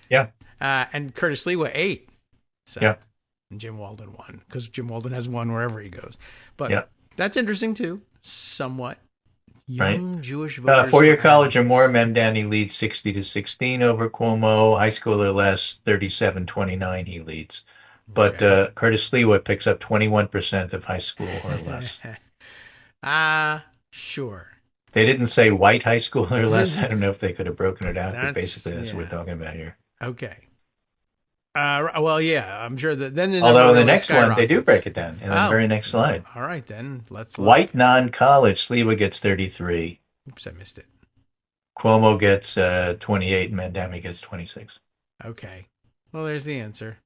Yeah. And Curtis Lewa 8. So, yeah. And Jim Walden 1, because Jim Walden has 1 wherever he goes. But yeah. That's interesting too, somewhat. Young right. Jewish voters. Four-year college or more, Mamdani leads 60 to 16 over Cuomo. High school or less, 37-29 he leads. But Curtis Lewa picks up 21% of high school or less. Sure. They didn't say white high school or less. I don't know if they could have broken it out, but basically that's what we're talking about here. Okay. Well, yeah, I'm sure that then the although in the really next one they do break it down in the very next slide. All right, then let's look. White non-college, Lewa gets 33. Oops, I missed it. Cuomo gets 28 and Mamdani gets 26. Okay. Well, there's the answer.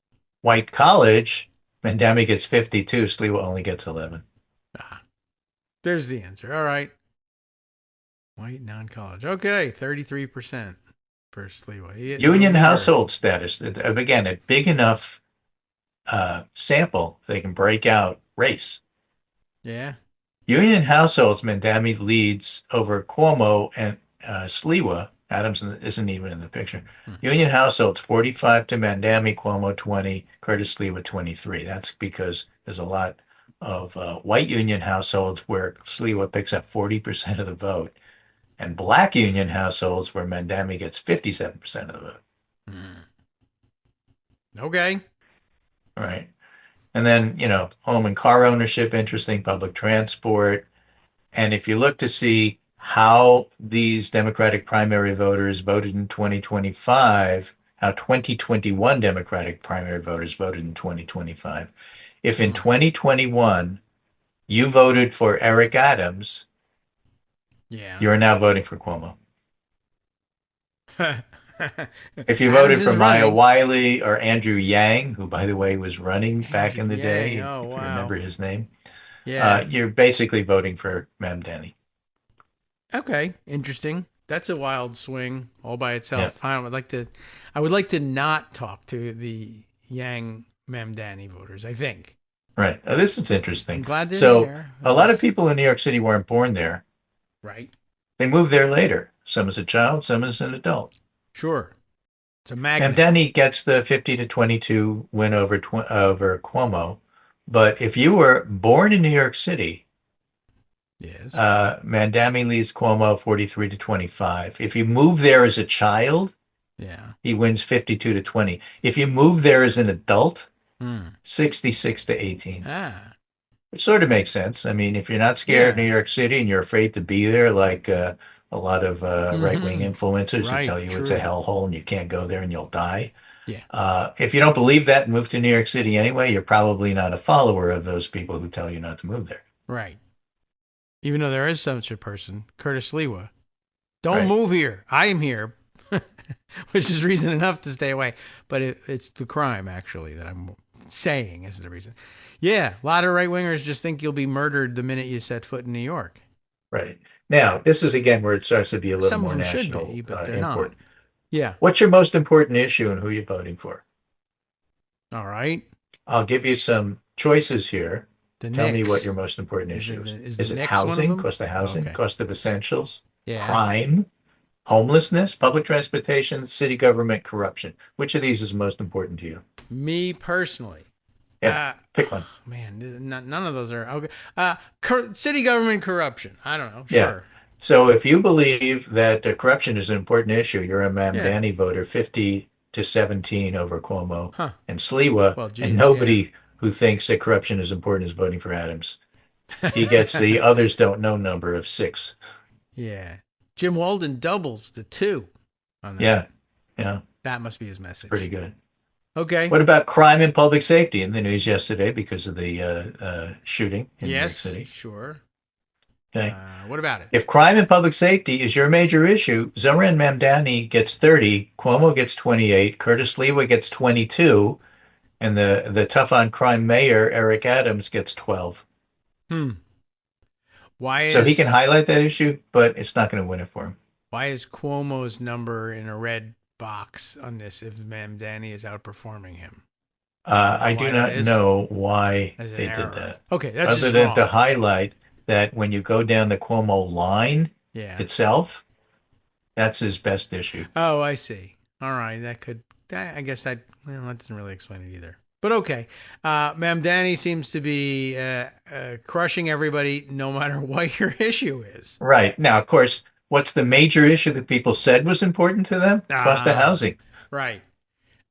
White college, Mamdani gets 52, Lewa only gets 11. There's the answer. All right. White non-college. Okay, 33% for Lewa. Union household status. Again, a big enough sample they can break out race. Yeah. Union households, Mamdani leads over Cuomo and Lewa. Adams isn't even in the picture. Union households, 45 to Mamdani, Cuomo 20, Curtis Lewa 23. That's because there's a lot of white union households where Lewa picks up 40% of the vote, and black union households where Mamdani gets 57% of the vote. Okay. All right. And then, home and car ownership, interesting, public transport. And if you look to see how these Democratic primary voters voted in 2025, how 2021 Democratic primary voters voted in 2025. If in 2021 you voted for Eric Adams, you're now voting for Cuomo. If you voted for Maya Wiley or Andrew Yang, who, by the way, was running back in the day, if you remember his name, you're basically voting for Mamdani. Okay, interesting. That's a wild swing all by itself. Yeah. I would like to not talk to the Yang Mamdani voters, I think. Right. This is interesting. I'm glad they're there. A lot of people in New York City weren't born there. Right. They moved there later. Some as a child, some as an adult. Sure. It's a magnet. Mamdani gets the 50 to 22 win over Cuomo. But if you were born in New York City, yes, Mamdani leads Cuomo 43 to 25. If you move there as a child, he wins 52 to 20. If you move there as an adult, 66 to 18. It sort of makes sense. I mean, if you're not scared of New York City and you're afraid to be there, like a lot of right-wing influencers who tell you it's a hellhole and you can't go there and you'll die. Yeah. If you don't believe that and move to New York City anyway, you're probably not a follower of those people who tell you not to move there. Right. Even though there is such a person, Curtis Lewa. Don't move here. I am here, which is reason enough to stay away. But it's the crime, actually, that I'm saying is the reason. Yeah, a lot of right-wingers just think you'll be murdered the minute you set foot in New York. Right. Now, this is, again, where it starts to be a little more national. Some of them should be, but they're not. Yeah. What's your most important issue and who you're voting for? All right. I'll give you some choices here. Tell me what your most important issue is. Is it housing, cost of housing, cost of essentials, yeah, crime, homelessness, public transportation, city government, corruption? Which of these is most important to you? Me personally. Yeah, pick one. Man, none of those are okay. City government corruption. I don't know. Sure. Yeah. So if you believe that corruption is an important issue, you're a Mamdani voter, 50 to 17 over Cuomo Huh. and Sliwa, Well, geez, and nobody who thinks that corruption is important is voting for Adams. He gets the others don't know number of 6. Yeah. Jim Walden doubles to 2 on that. Yeah, yeah, That must be his message. pretty good. Okay. What about crime and public safety in the news yesterday because of the shooting in New York City? Sure. Okay. What about it? If crime and public safety is your major issue, Zohran Mamdani gets 30, Cuomo gets 28, Curtis Lewa gets 22, and the tough on crime mayor, Eric Adams, gets 12. So he can highlight that issue, but it's not going to win it for him. Why is Cuomo's number in a red box on this if Mamdani is outperforming him? I do not know why they did that. Okay, that's other just than wrong. to highlight that when you go down the Cuomo line itself, that's his best issue. Oh, I see. All right, I guess that doesn't really explain it either. But okay, Mamdani seems to be crushing everybody no matter what your issue is. Right. Now, of course, what's the major issue that people said was important to them? Cost of housing. Right.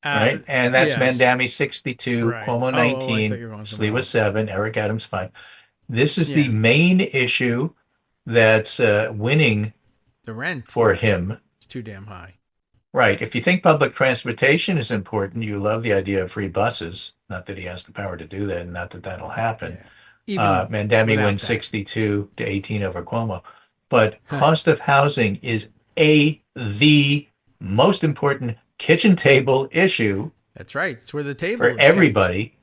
Right. And that's Mamdani 62, right. Cuomo 19, Sliwa 7, Eric Adams 5. This is the main issue that's winning the rent for him. It's too damn high. Right. If you think public transportation is important, you love the idea of free buses. Not that he has the power to do that, and not that that'll happen. Mamdani wins 62 to 18 over Cuomo. But cost of housing is the most important kitchen table issue. That's right. It's where the table for is everybody.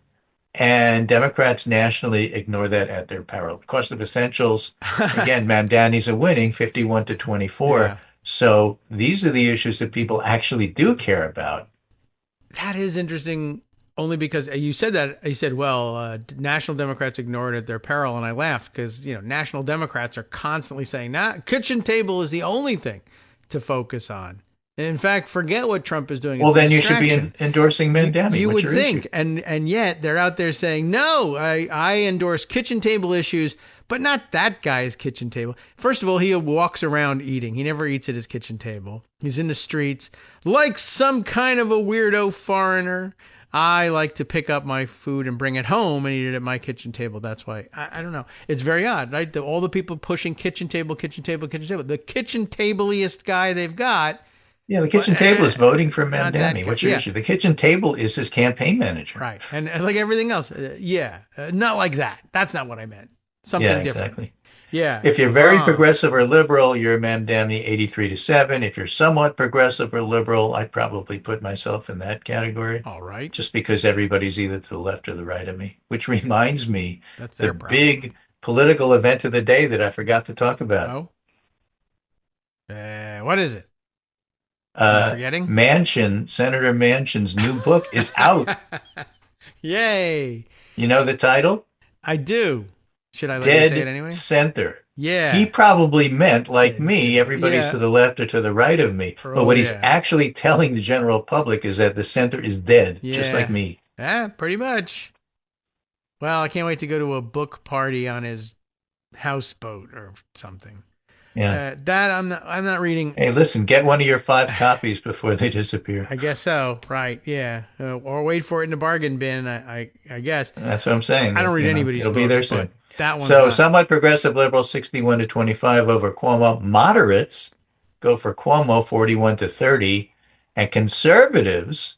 And Democrats nationally ignore that at their peril. Cost of essentials, again, Mamdani's a winning 51 to 24. Yeah. So these are the issues that people actually do care about. That is interesting, only because you said that. You said, well, national Democrats ignore it at their peril. And I laughed because, national Democrats are constantly saying, kitchen table is the only thing to focus on. And in fact, forget what Trump is doing. Well, then you should be endorsing Mamdani. You would think. And yet they're out there saying, no, I endorse kitchen table issues, but not that guy's kitchen table. First of all, he walks around eating. He never eats at his kitchen table. He's in the streets like some kind of a weirdo foreigner. I like to pick up my food and bring it home and eat it at my kitchen table. That's why I don't know. It's very odd, right? All the people pushing kitchen table. The kitchen tabliest guy they've got. Yeah, the kitchen table is voting for Mamdani. What's your issue? The kitchen table is his campaign manager. Right. And like everything else. Not like that. That's not what I meant. Something different. Exactly. Yeah. If you're very progressive or liberal, you're Mamdani 83 to 7. If you're somewhat progressive or liberal, I'd probably put myself in that category. All right. Just because everybody's either to the left or the right of me. Which reminds me, that's the big political event of the day that I forgot to talk about. Oh. What is it? Forgetting? Senator Manchin's new book is out. Yay. You know the title? I do. Should I let you say it anyway? Center. Yeah. He probably meant, like me, everybody's to the left or to the right of me. But what he's actually telling the general public is that the center is dead, just like me. Yeah, pretty much. Well, I can't wait to go to a book party on his houseboat or something. Yeah. That I'm not reading. Hey, listen, get one of your 5 copies before they disappear. I guess so. Right. Yeah. Or wait for it in the bargain bin. I guess. That's what I'm saying. I don't read anybody's It'll book, be there soon. That one's so not. Somewhat progressive liberal 61 to 25 over Cuomo. Moderates go for Cuomo 41 to 30, and conservatives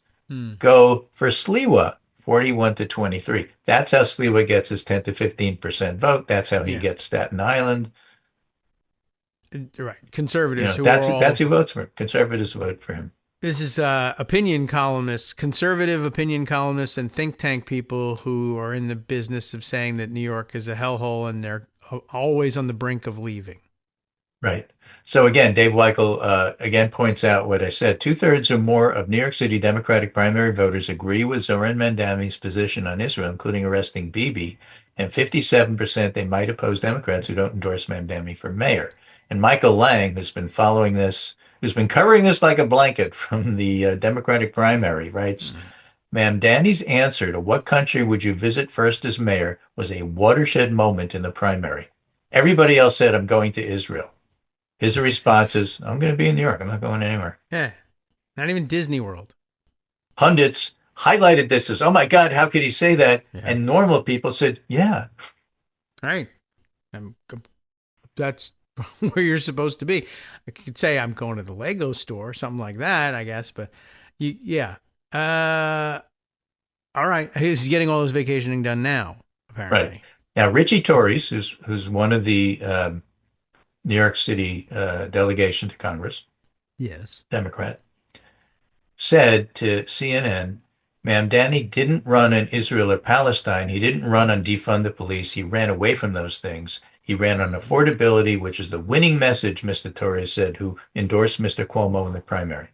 go for Sliwa 41 to 23. That's how Sliwa gets his 10 to 15% vote. That's how he gets Staten Island. Right, conservatives. That's who votes for him. Conservatives vote for him. This is opinion columnists, conservative opinion columnists, and think tank people who are in the business of saying that New York is a hellhole and they're always on the brink of leaving. Right. So again, Dave Weichel again points out what I said. 2/3 or more of New York City Democratic primary voters agree with Zohran Mamdani's position on Israel, including arresting Bibi, and 57% they might oppose Democrats who don't endorse Mamdani for mayor. And Michael Lang, who's been following this, who's been covering this like a blanket from the Democratic primary, writes, Mamdani's answer to what country would you visit first as mayor was a watershed moment in the primary. Everybody else said, I'm going to Israel. His response is, I'm going to be in New York. I'm not going anywhere. Yeah, not even Disney World. pundits highlighted this as, oh my God, how could he say that? Yeah. And normal people said, yeah. Right. That's where you're supposed to be. I could say I'm going to the Lego store, something like that, I guess. But yeah. All right. He's getting all his vacationing done now, apparently. Right. Now, Richie Torres, who's one of the New York City delegation to Congress, Yes. Democrat, said to CNN, Mamdani didn't run on Israel or Palestine. He didn't run on defund the police. He ran away from those things. He ran on affordability, which is the winning message, Mr. Torres said, who endorsed Mr. Cuomo in the primary.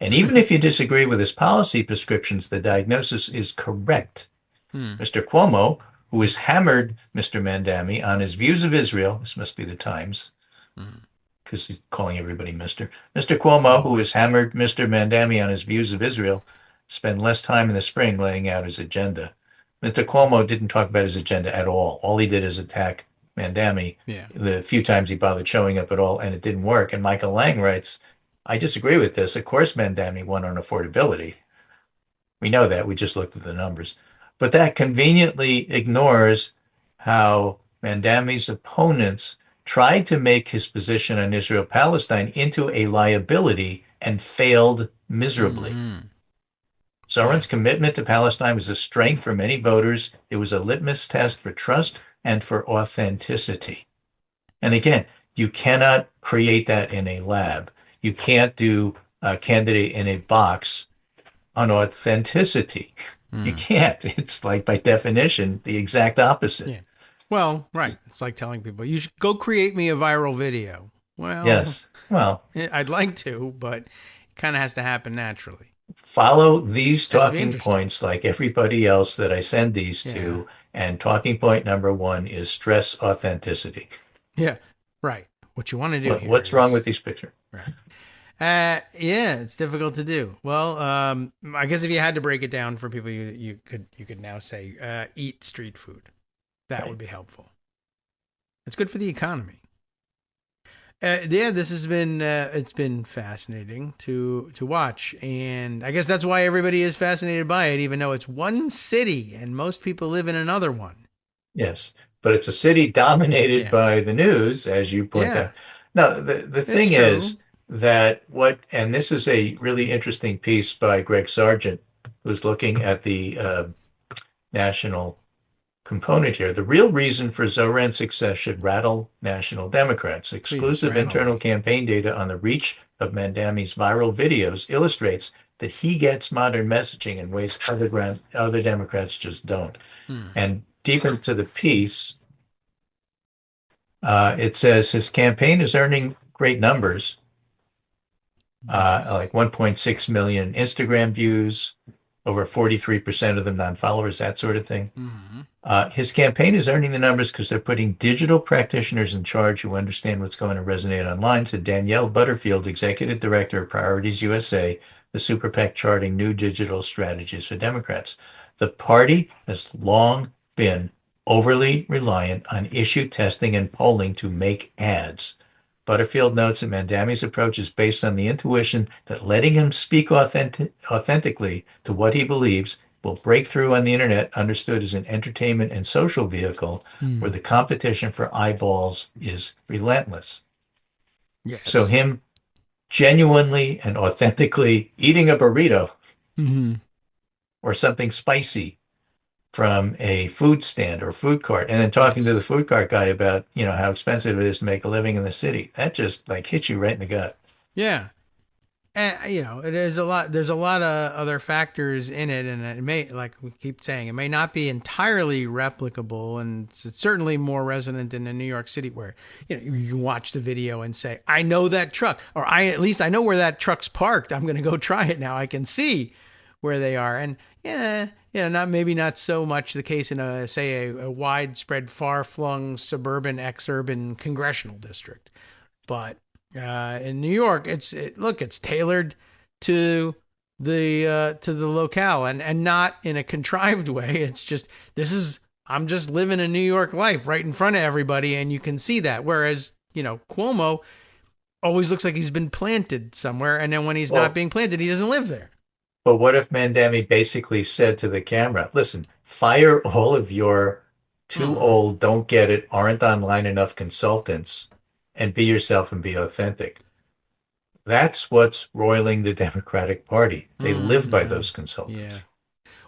And even if you disagree with his policy prescriptions, the diagnosis is correct. Mr. Cuomo, who has hammered Mr. Mamdani on his views of Israel, this must be the Times, because he's calling everybody Mr. Mr. Cuomo, who has hammered Mr. Mamdani on his views of Israel, spent less time in the spring laying out his agenda. Mr. Cuomo didn't talk about his agenda at all. All he did is attack Mamdani the few times he bothered showing up at all, and it didn't work. And Michael Lang writes, I disagree with this. Of course, Mamdani won on affordability. We know that. We just looked at the numbers. But that conveniently ignores how Mamdani's opponents tried to make his position on Israel-Palestine into a liability and failed miserably. Zohran's commitment to Palestine was a strength for many voters. It was a litmus test for trust and for authenticity. And again, you cannot create that in a lab. You can't do a candidate in a box on authenticity. You can't. It's like, by definition, the exact opposite. Yeah. Well, right. It's like telling people, you should go create me a viral video. Well, Yes. Well, I'd like to, but it kind of has to happen naturally. follow these Has to be talking interesting. points like everybody else that I send these to. And talking point number one is stress authenticity. Yeah. Right. What you want to do here What's wrong is- with these pictures? Right. Yeah, it's difficult to do. Well, I guess if you had to break it down for people, you could now say eat street food. That would be helpful. It's good for the economy. Yeah, this has been it's been fascinating to watch, and I guess that's why everybody is fascinated by it, even though it's one city and most people live in another one. Yes, but it's a city dominated by the news, as you point out. Now, the thing true. is that and this is a really interesting piece by Greg Sargent, who's looking at the national component here. The real reason for Zohran's success should rattle national Democrats. Exclusive rattle internal campaign data on the reach of Mamdani's viral videos illustrates that he gets modern messaging in ways other Democrats just don't. And deep into the piece, it says his campaign is earning great numbers, like 1.6 million Instagram views, over 43% of them non-followers, that sort of thing. His campaign is earning the numbers because they're putting digital practitioners in charge who understand what's going to resonate online, said Danielle Butterfield, executive director of Priorities USA, the super PAC charting new digital strategies for Democrats. The party has long been overly reliant on issue testing and polling to make ads. Butterfield notes that Mamdani's approach is based on the intuition that letting him speak authentically to what he believes will break through on the internet, understood as an entertainment and social vehicle where the competition for eyeballs is relentless. Yes. So him genuinely and authentically eating a burrito or something spicy from a food stand or food cart, and then talking to the food cart guy about, how expensive it is to make a living in the city. That just hits you right in the gut. Yeah. And, it is a lot. There's a lot of other factors in it, and it may, like we keep saying, it may not be entirely replicable, and it's certainly more resonant in New York City, where you watch the video and say, I know that truck, or at least I know where that truck's parked. I'm going to go try it now. I can see where they are, and not so much the case in a widespread, far-flung suburban, exurban congressional district, but in New York, it's tailored to the locale, and not in a contrived way. It's just, I'm just living a New York life right in front of everybody, and you can see that. Whereas, Cuomo always looks like he's been planted somewhere, and then when he's not being planted, he doesn't live there. But what if Mamdani basically said to the camera, listen, fire all of your too old, don't get it, aren't online enough consultants, and be yourself and be authentic. That's what's roiling the Democratic Party. They live by those consultants. Yeah.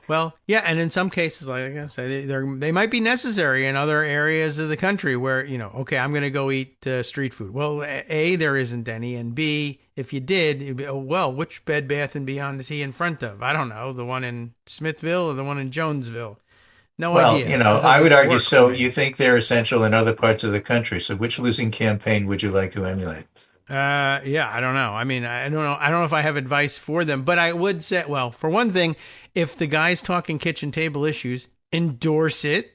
Well, yeah, and in some cases, like I say, they might be necessary in other areas of the country where, okay, I'm going to go eat street food. Well, A, there isn't any, and B, if you did, it'd be, which Bed Bath & Beyond is he in front of? I don't know, the one in Smithville or the one in Jonesville? No idea. Well, I would argue, so you think they're essential in other parts of the country. So which losing campaign would you like to emulate? Yeah, I don't know. I mean, I don't know. I don't know if I have advice for them, but I would say, well, for one thing, if the guy's talking kitchen table issues, endorse it.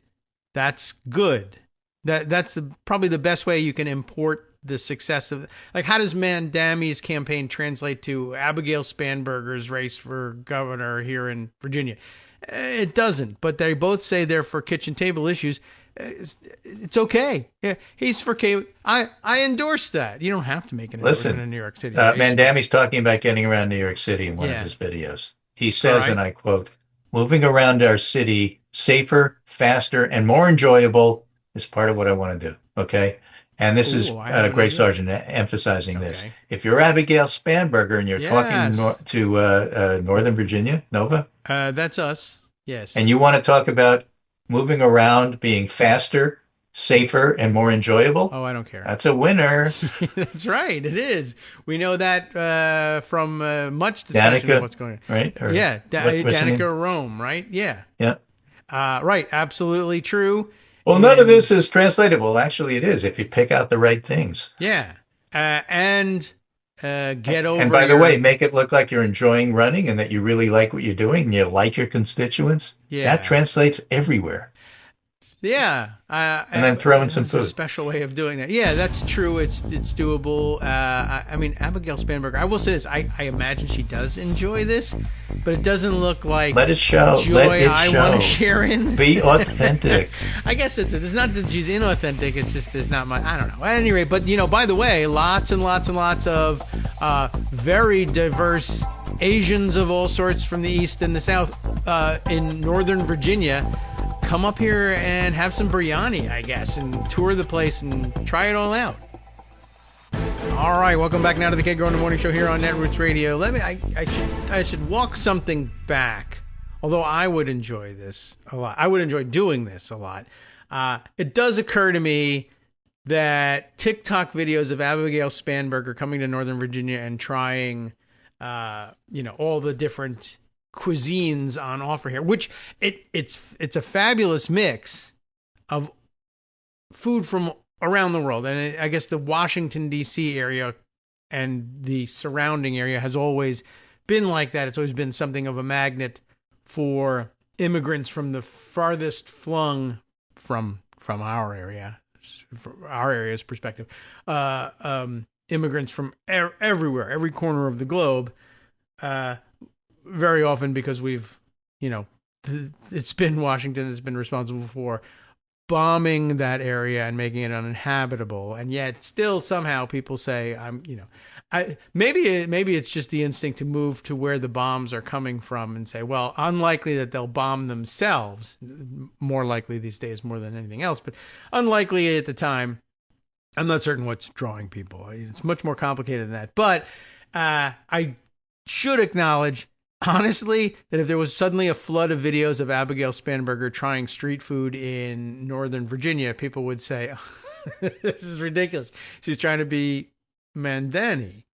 That's good. That's probably the best way you can import the success of, like, how does Mamdani's campaign translate to Abigail Spanberger's race for governor here in Virginia? It doesn't, but they both say they're for kitchen table issues. It's okay. Yeah, he's for K. I endorse that. You don't have to make an endorsement in New York City. Mamdani's talking about getting around New York City in one of his videos. He says, and I quote, moving around our city safer, faster, and more enjoyable is part of what I want to do. Okay. And this is Greg Sargent emphasizing this. If you're Abigail Spanberger and you're talking to Northern Virginia, Nova. That's us. Yes. And you want to talk about moving around, being faster, safer, and more enjoyable? Oh, I don't care. That's a winner. That's right. It is. We know that from much discussion of what's going on. Right? Danica Rome, right? Yeah. Yeah. Right. Absolutely true. Well, none of this is translatable. Actually, it is if you pick out the right things. Yeah. Get over. And by the way, make it look like you're enjoying running and that you really like what you're doing and you like your constituents. Yeah. That translates everywhere. Yeah. And then throw in some food. A special way of doing that. Yeah, that's true. It's doable. I mean, Abigail Spanberger, I will say this. I imagine she does enjoy this, but it doesn't look like let it show. Joy I want to share in. Be authentic. I guess it's not that she's inauthentic. It's just there's not much. I don't know. At any rate, but by the way, lots and lots and lots of very diverse Asians of all sorts from the East and the South in Northern Virginia. Come up here and have some biryani, I guess, and tour the place and try it all out. All right, welcome back now to the Kagro in the Morning Show here on Netroots Radio. I should walk something back. Although I would enjoy this a lot. I would enjoy doing this a lot. It does occur to me that TikTok videos of Abigail Spanberger coming to Northern Virginia and trying, all the different cuisines on offer here, which it's a fabulous mix of food from around the world. And I guess the Washington, D.C. area and the surrounding area has always been like that. It's always been something of a magnet for immigrants from the farthest flung from our area, from our area's perspective, immigrants from everywhere, every corner of the globe, very often because we've, it's been Washington that's been responsible for bombing that area and making it uninhabitable. And yet still somehow people say, maybe it's just the instinct to move to where the bombs are coming from and say, well, unlikely that they'll bomb themselves, more likely these days more than anything else, but unlikely at the time. I'm not certain what's drawing people. It's much more complicated than that. But I should acknowledge, honestly, that if there was suddenly a flood of videos of Abigail Spanberger trying street food in Northern Virginia, people would say, oh, this is ridiculous. She's trying to be Mamdani,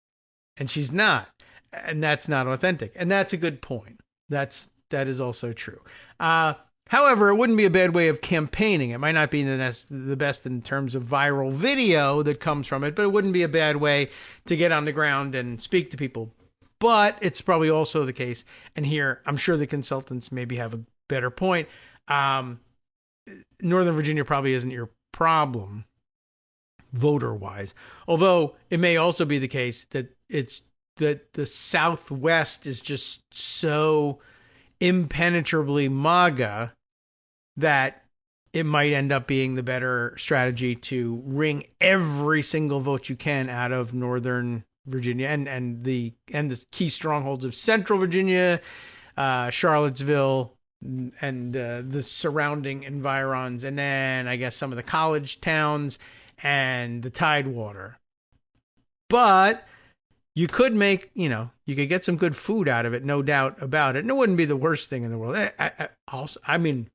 and she's not. And that's not authentic. And that's a good point. That is also true. However, it wouldn't be a bad way of campaigning. It might not be the best in terms of viral video that comes from it, but it wouldn't be a bad way to get on the ground and speak to people. But it's probably also the case, and here I'm sure the consultants maybe have a better point. Northern Virginia probably isn't your problem voter-wise, although it may also be the case that the Southwest is just so impenetrably MAGA that it might end up being the better strategy to wring every single vote you can out of Northern Virginia and the key strongholds of Central Virginia, Charlottesville, and the surrounding environs, and then I guess some of the college towns and the Tidewater. But you could you could get some good food out of it, no doubt about it. And it wouldn't be the worst thing in the world. I mean,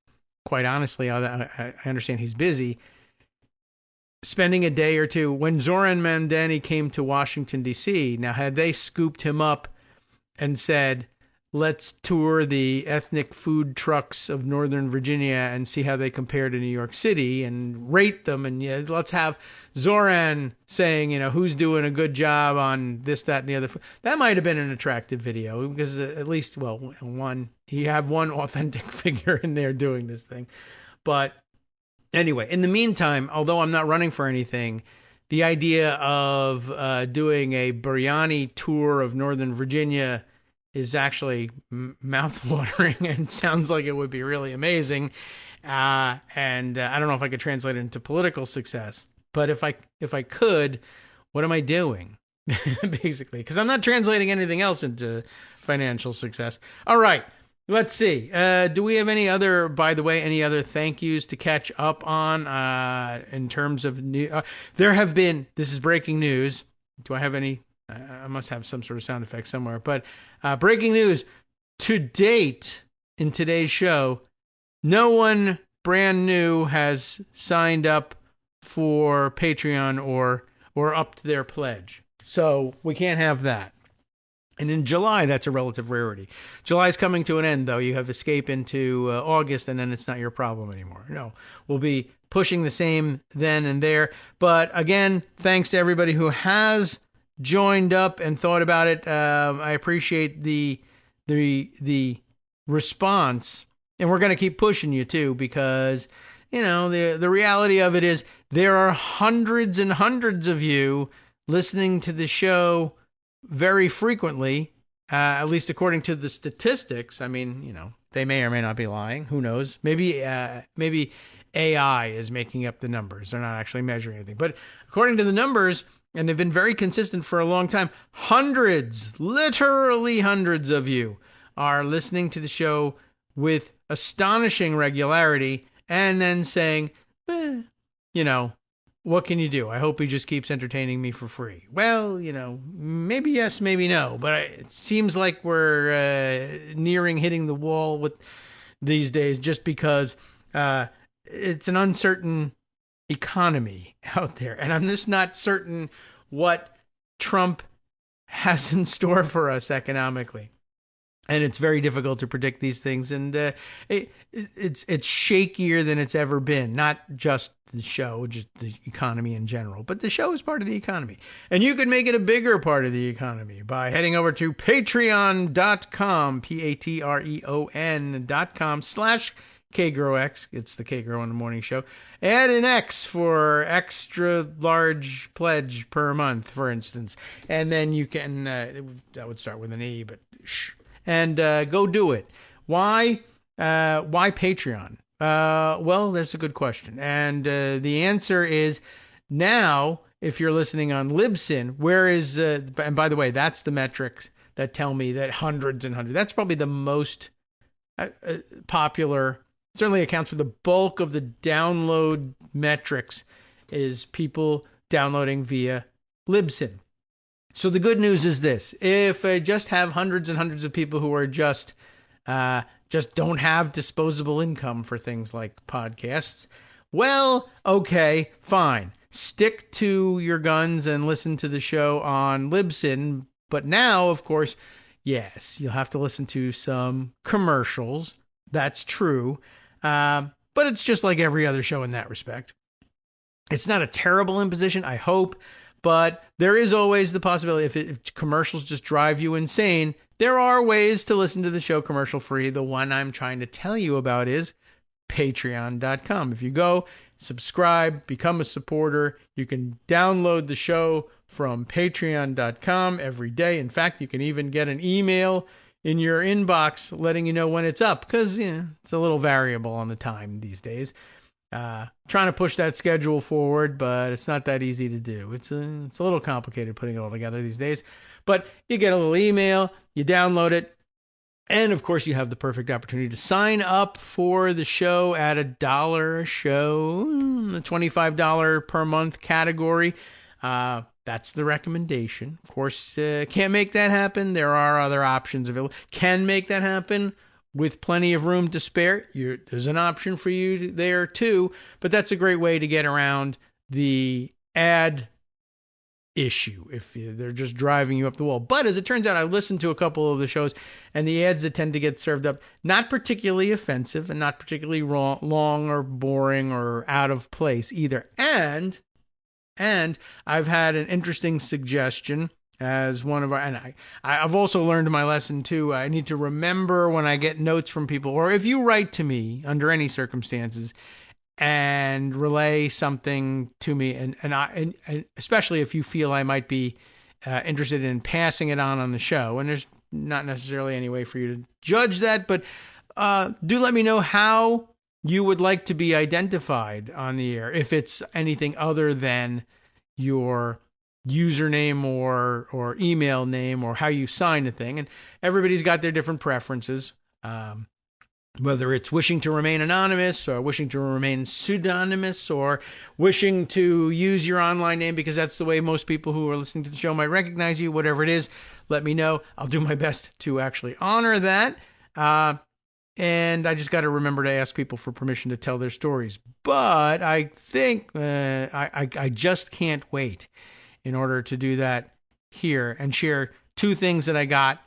quite honestly, I understand he's busy. Spending a day or two, when Zohran Mamdani came to Washington, D.C., now had they scooped him up and said, let's tour the ethnic food trucks of Northern Virginia and see how they compare to New York City and rate them. And let's have Zohran saying, who's doing a good job on this, that, and the other. That might have been an attractive video because at least, you have one authentic figure in there doing this thing. But anyway, in the meantime, although I'm not running for anything, the idea of doing a biryani tour of Northern Virginia is actually mouth-watering and sounds like it would be really amazing. And I don't know if I could translate it into political success, but if I could, what am I doing? Basically, because I'm not translating anything else into financial success. All right, let's see. Do we have any other thank yous to catch up on in terms of new? There have been, this is breaking news. Do I have any? I must have some sort of sound effect somewhere. But breaking news, to date in today's show, no one brand new has signed up for Patreon or upped their pledge. So we can't have that. And in July, that's a relative rarity. July's coming to an end, though. You have escape into August, and then it's not your problem anymore. No, we'll be pushing the same then and there. But again, thanks to everybody who has joined up and thought about it. I appreciate the response, and we're going to keep pushing you too, because the reality of it is there are hundreds and hundreds of you listening to the show very frequently, at least according to the statistics. I mean, they may or may not be lying. Who knows? Maybe AI is making up the numbers. They're not actually measuring anything, but according to the numbers, and they've been very consistent for a long time, literally hundreds of you are listening to the show with astonishing regularity and then saying, what can you do? I hope he just keeps entertaining me for free. Well, maybe yes, maybe no, but it seems like we're nearing hitting the wall with these days, just because it's an uncertain economy out there, and I'm just not certain what Trump has in store for us economically. And it's very difficult to predict these things, and it's shakier than it's ever been. Not just the show, just the economy in general, but the show is part of the economy, and you can make it a bigger part of the economy by heading over to patreon.com, patreon.com/KagroX. It's the Kagro in the Morning Show. Add an X for extra large pledge per month, for instance, and then you can. That would start with an E, but shh. And go do it. Why Patreon? Well, that's a good question. And the answer is, now, if you're listening on Libsyn, where is, and by the way, that's the metrics that tell me that hundreds and hundreds, that's probably the most popular, certainly accounts for the bulk of the download metrics, is people downloading via Libsyn. So the good news is this: if I just have hundreds and hundreds of people who are just don't have disposable income for things like podcasts, well, okay, fine. Stick to your guns and listen to the show on Libsyn. But now, of course, yes, you'll have to listen to some commercials. That's true. But it's just like every other show in that respect. It's not a terrible imposition, I hope. But there is always the possibility, if commercials just drive you insane, there are ways to listen to the show commercial free. The one I'm trying to tell you about is patreon.com. If you go, subscribe, become a supporter, you can download the show from patreon.com every day. In fact, you can even get an email in your inbox letting you know when it's up, because it's a little variable on the time these days. Trying to push that schedule forward, but it's not that easy to do. It's a little complicated putting it all together these days. But you get a little email, you download it, and of course you have the perfect opportunity to sign up for the show at $1 a show, the $25 per month category. That's the recommendation. Of course, can't make that happen. There are other options available. Can make that happen with plenty of room to spare. There's an option for you there too, but that's a great way to get around the ad issue if they're just driving you up the wall. But as it turns out, I listened to a couple of the shows, and the ads that tend to get served up, not particularly offensive and not particularly long or boring or out of place either. And I've had an interesting suggestion as one of our, and I've also learned my lesson too. I need to remember when I get notes from people, or if you write to me under any circumstances and relay something to me, and especially if you feel I might be interested in passing it on the show, and there's not necessarily any way for you to judge that, but do let me know how you would like to be identified on the air, if it's anything other than your username or email name or how you sign a thing. And everybody's got their different preferences, whether it's wishing to remain anonymous or wishing to remain pseudonymous or wishing to use your online name because that's the way most people who are listening to the show might recognize you. Whatever it is, let me know. I'll do my best to actually honor that. And I just got to remember to ask people for permission to tell their stories. But I think I just can't wait in order to do that here and share two things that I got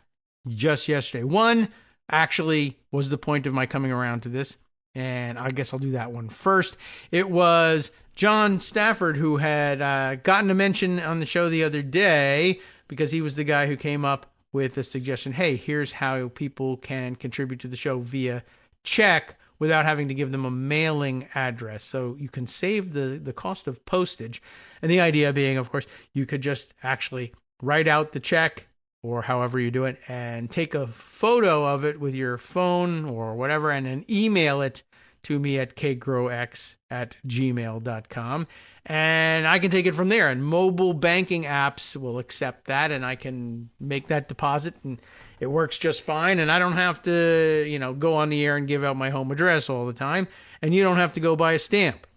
just yesterday. One actually was the point of my coming around to this, and I guess I'll do that one first. It was John Stafford who had gotten a mention on the show the other day because he was the guy who came up with a suggestion. Hey, here's how people can contribute to the show via check without having to give them a mailing address. So you can save the cost of postage. And the idea being, of course, you could just actually write out the check or however you do it and take a photo of it with your phone or whatever and then email it to me at kagrox@gmail.com. And I can take it from there. And mobile banking apps will accept that, and I can make that deposit, and it works just fine. And I don't have to, go on the air and give out my home address all the time. And you don't have to go buy a stamp,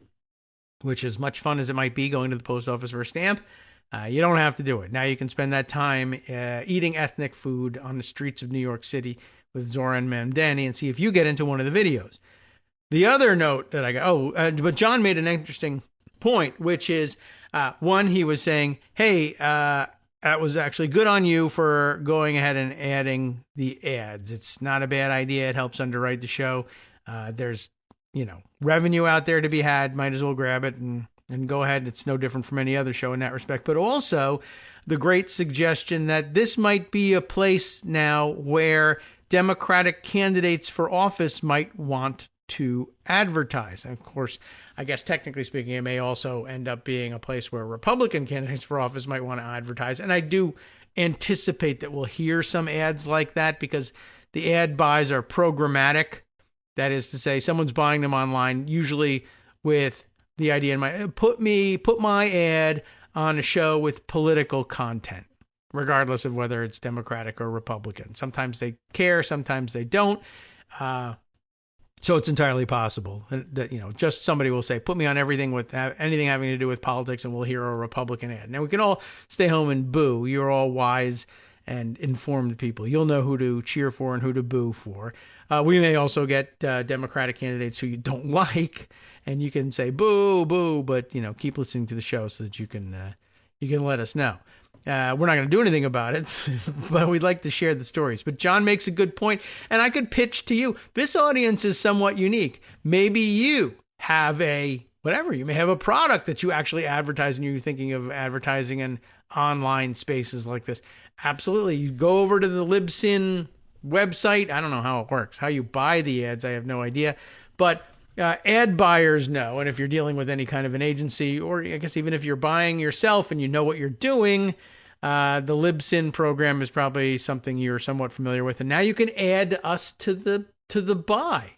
which is much fun as it might be going to the post office for a stamp. You don't have to do it. Now you can spend that time eating ethnic food on the streets of New York City with Zohran Mamdani and see if you get into one of the videos. The other note that I got, but John made an interesting point, which is, one, he was saying, hey, that was actually good on you for going ahead and adding the ads. It's not a bad idea. It helps underwrite the show. There's, revenue out there to be had. Might as well grab it and go ahead. It's no different from any other show in that respect. But also the great suggestion that this might be a place now where Democratic candidates for office might want to advertise. And of course, I guess technically speaking, it may also end up being a place where Republican candidates for office might want to advertise. And I do anticipate that we'll hear some ads like that because the ad buys are programmatic. That is to say, someone's buying them online, usually with the idea in mind, put my ad on a show with political content, regardless of whether it's Democratic or Republican. Sometimes they care, sometimes they don't. So it's entirely possible that, just somebody will say, put me on everything with anything having to do with politics, and we'll hear a Republican ad. Now, we can all stay home and boo. You're all wise and informed people. You'll know who to cheer for and who to boo for. We may also get Democratic candidates who you don't like, and you can say boo, boo, but, keep listening to the show so that you can let us know. We're not going to do anything about it, but we'd like to share the stories. But John makes a good point, and I could pitch to you. This audience is somewhat unique. Maybe you have you may have a product that you actually advertise, and you're thinking of advertising in online spaces like this. Absolutely. You go over to the Libsyn website. I don't know how it works. How you buy the ads, I have no idea. But ad buyers know, and if you're dealing with any kind of an agency, or I guess even if you're buying yourself and you know what you're doing, the Libsyn program is probably something you're somewhat familiar with. And now you can add us to the buy.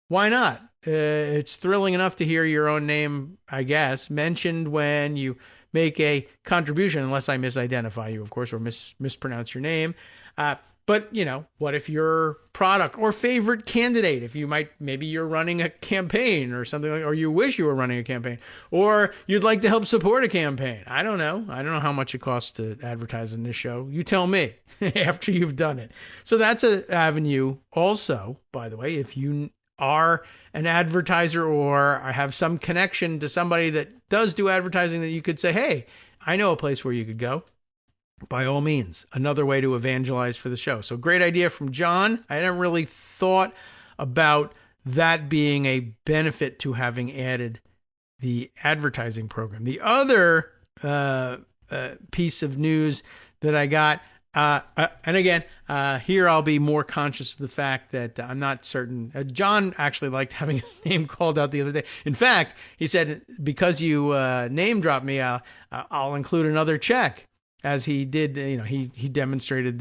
Why not? it's thrilling enough to hear your own name, I guess, mentioned when you make a contribution, unless I misidentify you, of course, or mispronounce your name. But, what if your product or favorite candidate, if maybe you're running a campaign or something or you wish you were running a campaign, or you'd like to help support a campaign. I don't know how much it costs to advertise in this show. You tell me after you've done it. So that's an avenue also, by the way, if you are an advertiser or have some connection to somebody that does do advertising that you could say, hey, I know a place where you could go. By all means, another way to evangelize for the show. So great idea from John. I hadn't really thought about that being a benefit to having added the advertising program. The other piece of news that I got, and again, here I'll be more conscious of the fact that I'm not certain. John actually liked having his name called out the other day. In fact, he said, because you name dropped me, I'll include another check. As he did, he demonstrated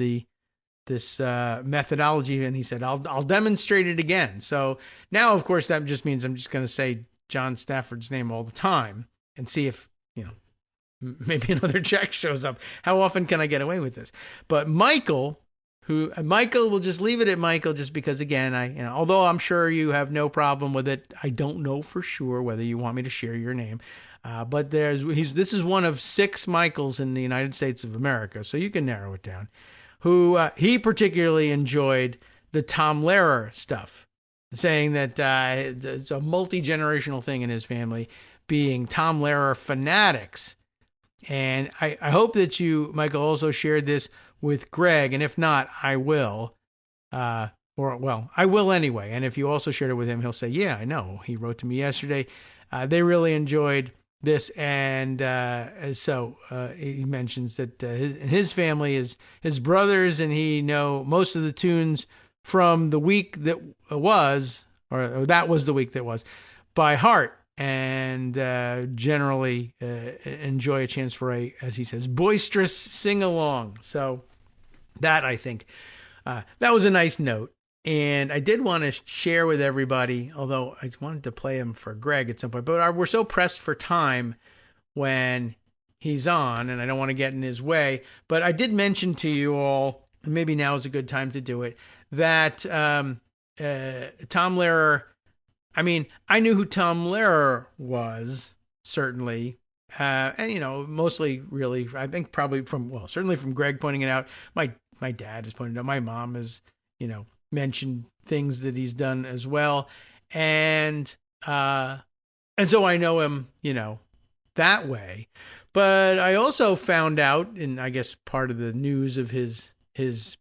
this methodology, and he said, I'll demonstrate it again. So now, of course, that just means I'm just going to say John Stafford's name all the time and see if, maybe another check shows up. How often can I get away with this? But Michael, we'll just leave it at Michael, just because, again, although I'm sure you have no problem with it, I don't know for sure whether you want me to share your name. But this is one of 6 Michaels in the United States of America, so you can narrow it down, who he particularly enjoyed the Tom Lehrer stuff, saying that it's a multi-generational thing in his family, being Tom Lehrer fanatics. And I hope that you, Michael, also shared this with Greg, and if not, I will. I will anyway. And if you also shared it with him, he'll say, yeah, I know. He wrote to me yesterday. They really enjoyed this, and so he mentions that his family is his brothers, and he know most of the tunes from the week that was, or that was the week that was, by heart, and generally enjoy a chance for a, as he says, boisterous sing-along. So that, I think, that was a nice note. And I did want to share with everybody, although I wanted to play him for Greg at some point, but we're so pressed for time when he's on, and I don't want to get in his way. But I did mention to you all, and maybe now is a good time to do it, that Tom Lehrer, I knew who Tom Lehrer was, certainly, and, mostly really, I think probably certainly from Greg pointing it out. My dad has pointed it out. My mom has, mentioned things that he's done as well. And so I know him, that way. But I also found out, and I guess part of the news of his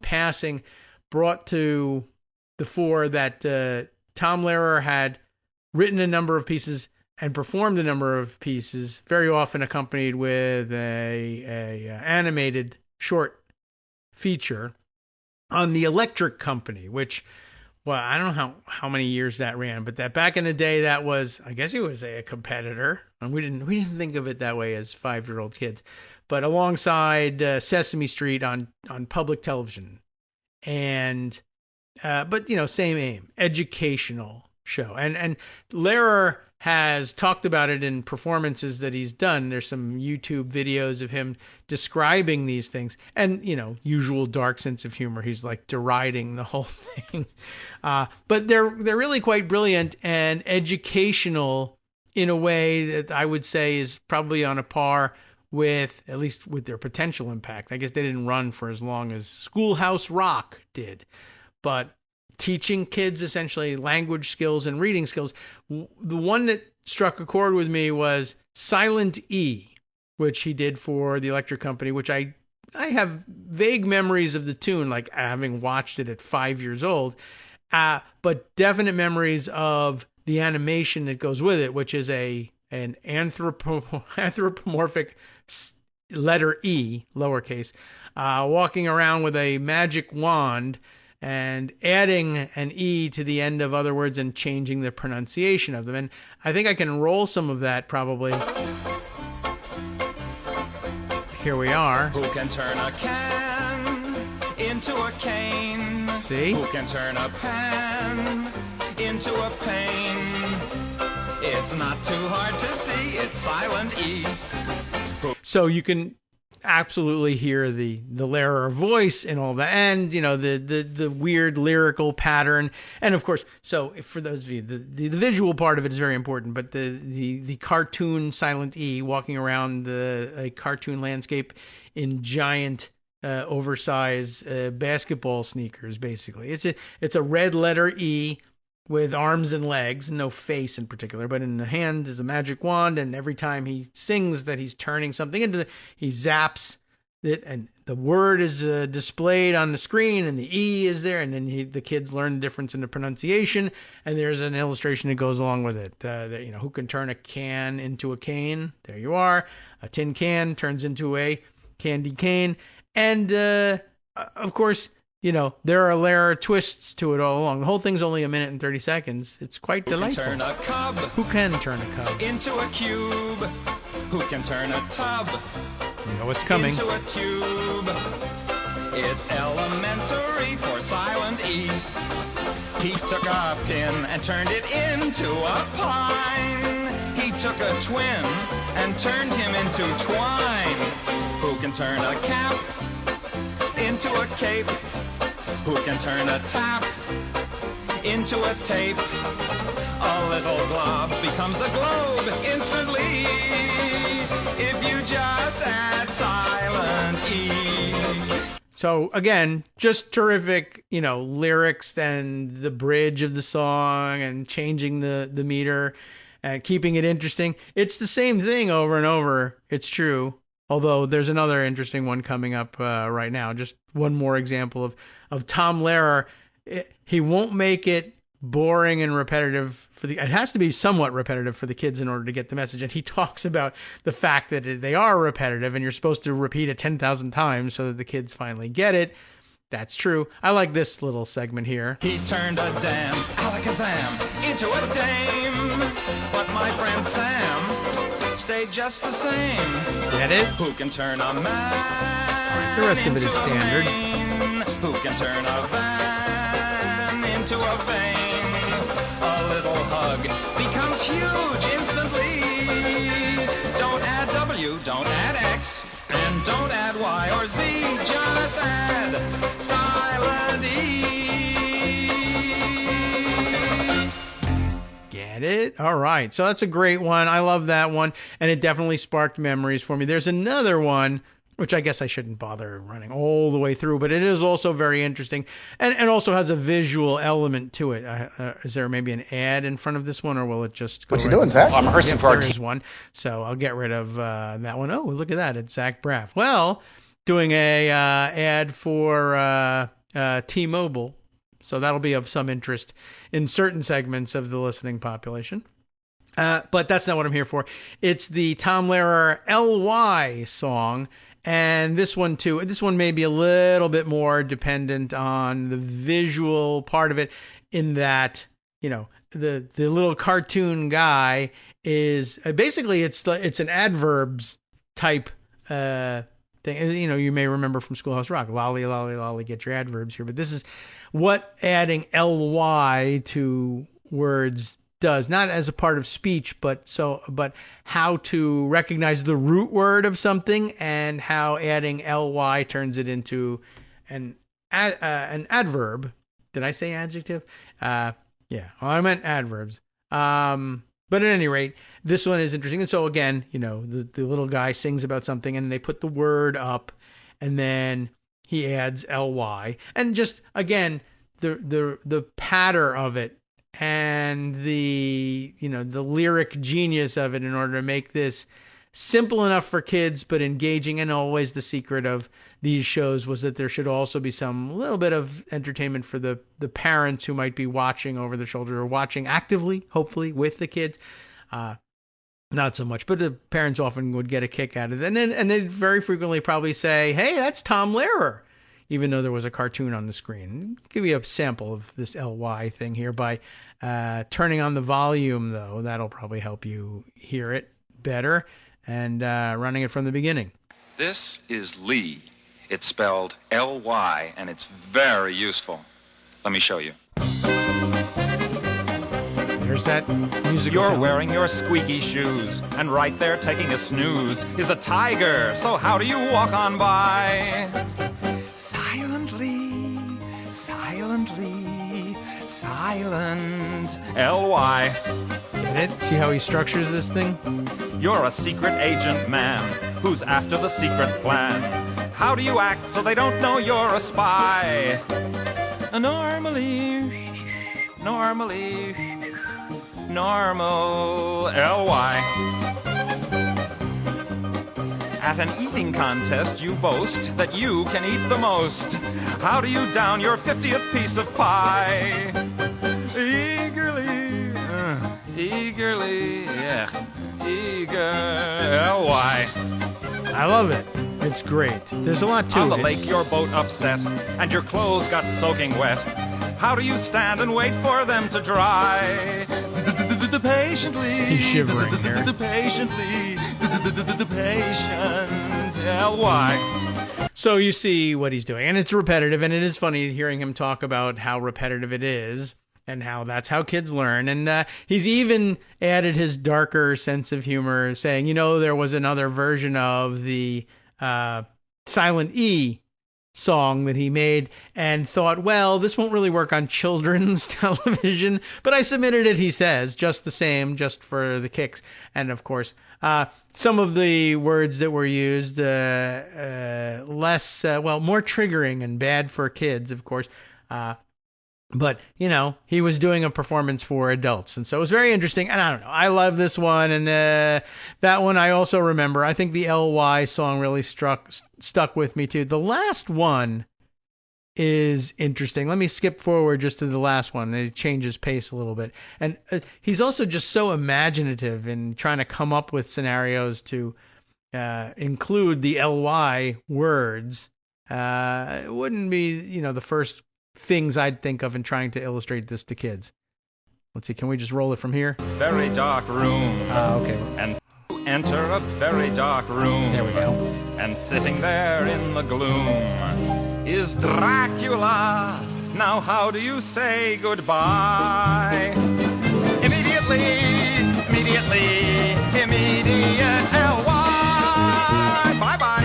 passing brought to the fore that Tom Lehrer had written a number of pieces and performed a number of pieces, very often accompanied with a animated short feature on the Electric Company, which, I don't know how many years that ran, but that back in the day, that was, I guess it was a competitor, and we didn't think of it that way as 5-year-old kids, but alongside Sesame Street on public television, and but same aim, educational show, and Lehrer has talked about it in performances that he's done. There's some YouTube videos of him describing these things, and usual dark sense of humor. He's like deriding the whole thing, but they're really quite brilliant and educational in a way that I would say is probably on a par with, at least with their potential impact. I guess they didn't run for as long as Schoolhouse Rock did, but teaching kids essentially language skills and reading skills. The one that struck a chord with me was Silent E, which he did for the Electric Company, which I have vague memories of the tune, like having watched it at 5 years old, but definite memories of the animation that goes with it, which is an anthropomorphic letter E, lowercase, walking around with a magic wand and adding an E to the end of other words and changing the pronunciation of them. And I think I can roll some of that probably. Here we are. Who can turn a can into a cane? See? Who can turn a pan into a pain. It's not too hard to see, it's silent E. So you can absolutely hear the Lehrer voice and all that, and the weird lyrical pattern, and of course, so for those of you, the visual part of it is very important, but the cartoon silent E walking around a cartoon landscape in giant oversized basketball sneakers, basically. It's a red letter E with arms and legs, no face in particular, but in the hand is a magic wand, and every time he sings that he's turning something into he zaps it, and the word is displayed on the screen, and the E is there, and then the kids learn the difference in the pronunciation, and there's an illustration that goes along with it. Who can turn a can into a cane? There you are. A tin can turns into a candy cane, and of course, there are Lehrer twists to it all along. The whole thing's only 1 minute and 30 seconds. It's quite delightful. Who can turn a cub? Who can turn a cub? Into a cube. Who can turn a tub? You know what's coming. Into a tube. It's elementary for silent E. He took a pin and turned it into a pine. He took a twin and turned him into twine. Who can turn a cap into a cape? Who can turn a tap into a tape? A little glob becomes a globe instantly if you just add silent E. So again, just terrific, lyrics and the bridge of the song and changing the meter and keeping it interesting. It's the same thing over and over. It's true. Although there's another interesting one coming up right now. Just one more example of Tom Lehrer. He won't make it boring and repetitive it has to be somewhat repetitive for the kids in order to get the message. And he talks about the fact that they are repetitive and you're supposed to repeat it 10,000 times so that the kids finally get it. That's true. I like this little segment here. He turned a damn alakazam into a dame, but my friend Sam stayed just the same. Get it? Who can turn a man The rest of it is into a standard. mane? Who can turn a van into a vein? A little hug becomes huge instantly. Don't add W, don't add X, and don't add Y or Z. Just add silent E. Get it? All right. So that's a great one. I love that one. And it definitely sparked memories for me. There's another one, which I guess I shouldn't bother running all the way through, but it is also very interesting and also has a visual element to it. Is there maybe an ad in front of this one, or will it just go What you doing, Zach? I'm rehearsing for our team. One, so I'll get rid of that one. Oh, look at that. It's Zach Braff. Well, doing a ad for T-Mobile, so that'll be of some interest in certain segments of the listening population. But that's not what I'm here for. It's the Tom Lehrer LY song. And this one too, this one may be a little bit more dependent on the visual part of it, in that, the little cartoon guy is basically it's an adverbs type thing. You may remember from Schoolhouse Rock, lolly, lolly, lolly, get your adverbs here. But this is what adding ly to words does, not as a part of speech, but how to recognize the root word of something and how adding ly turns it into an adverb. Did I say adjective? Yeah, I meant adverbs. But at any rate, this one is interesting. And so again, the little guy sings about something and they put the word up and then he adds ly, and just again the patter of it and the lyric genius of it in order to make this simple enough for kids but engaging. And always the secret of these shows was that there should also be some little bit of entertainment for the parents who might be watching over their shoulder or watching actively, hopefully, with the kids. Not so much, but the parents often would get a kick out of it. And they'd very frequently probably say, hey, that's Tom Lehrer, even though there was a cartoon on the screen. I'll give you a sample of this ly thing here by turning on the volume, though. That'll probably help you hear it better, and running it from the beginning. This is Lee. It's spelled L-Y, and it's very useful. Let me show you. There's that music. You're wearing your squeaky shoes, and right there taking a snooze is a tiger. So how do you walk on by? Silently, silently, silent. L-Y. Get it? See how he structures this thing? You're a secret agent man who's after the secret plan. How do you act so they don't know you're a spy? Normally, normal, L-Y. At an eating contest, you boast that you can eat the most. How do you down your 50th piece of pie? Eagerly, yeah, eager, L-Y. I love it. It's great. There's a lot to it. On the lake, your boat upset, and your clothes got soaking wet. How do you stand and wait for them to dry? Patiently. He's shivering here. Patiently. Patient. L-Y. So you see what he's doing, and it's repetitive, and it is funny hearing him talk about how repetitive it is and how that's how kids learn. And he's even added his darker sense of humor, saying, you know, there was another version of the Silent E song that he made and thought, well, this won't really work on children's television, but I submitted it, he says, just the same, just for the kicks. And of course, some of the words that were used, less, more triggering and bad for kids, of course. But, you know, he was doing a performance for adults. And so it was very interesting. And I don't know. I love this one. And that one I also remember. I think the LY song really stuck with me, too. The last one is interesting. Let me skip forward just to the last one. It changes pace a little bit. And he's also just so imaginative in trying to come up with scenarios to include the LY words. It wouldn't be, you know, the first things I'd think of in trying to illustrate this to kids. Let's see, can we just roll it from here? Very dark room. Okay. And enter a very dark room. There we go. And sitting there in the gloom is Dracula. Now how do you say goodbye? Immediately, immediate L-Y. Bye-bye.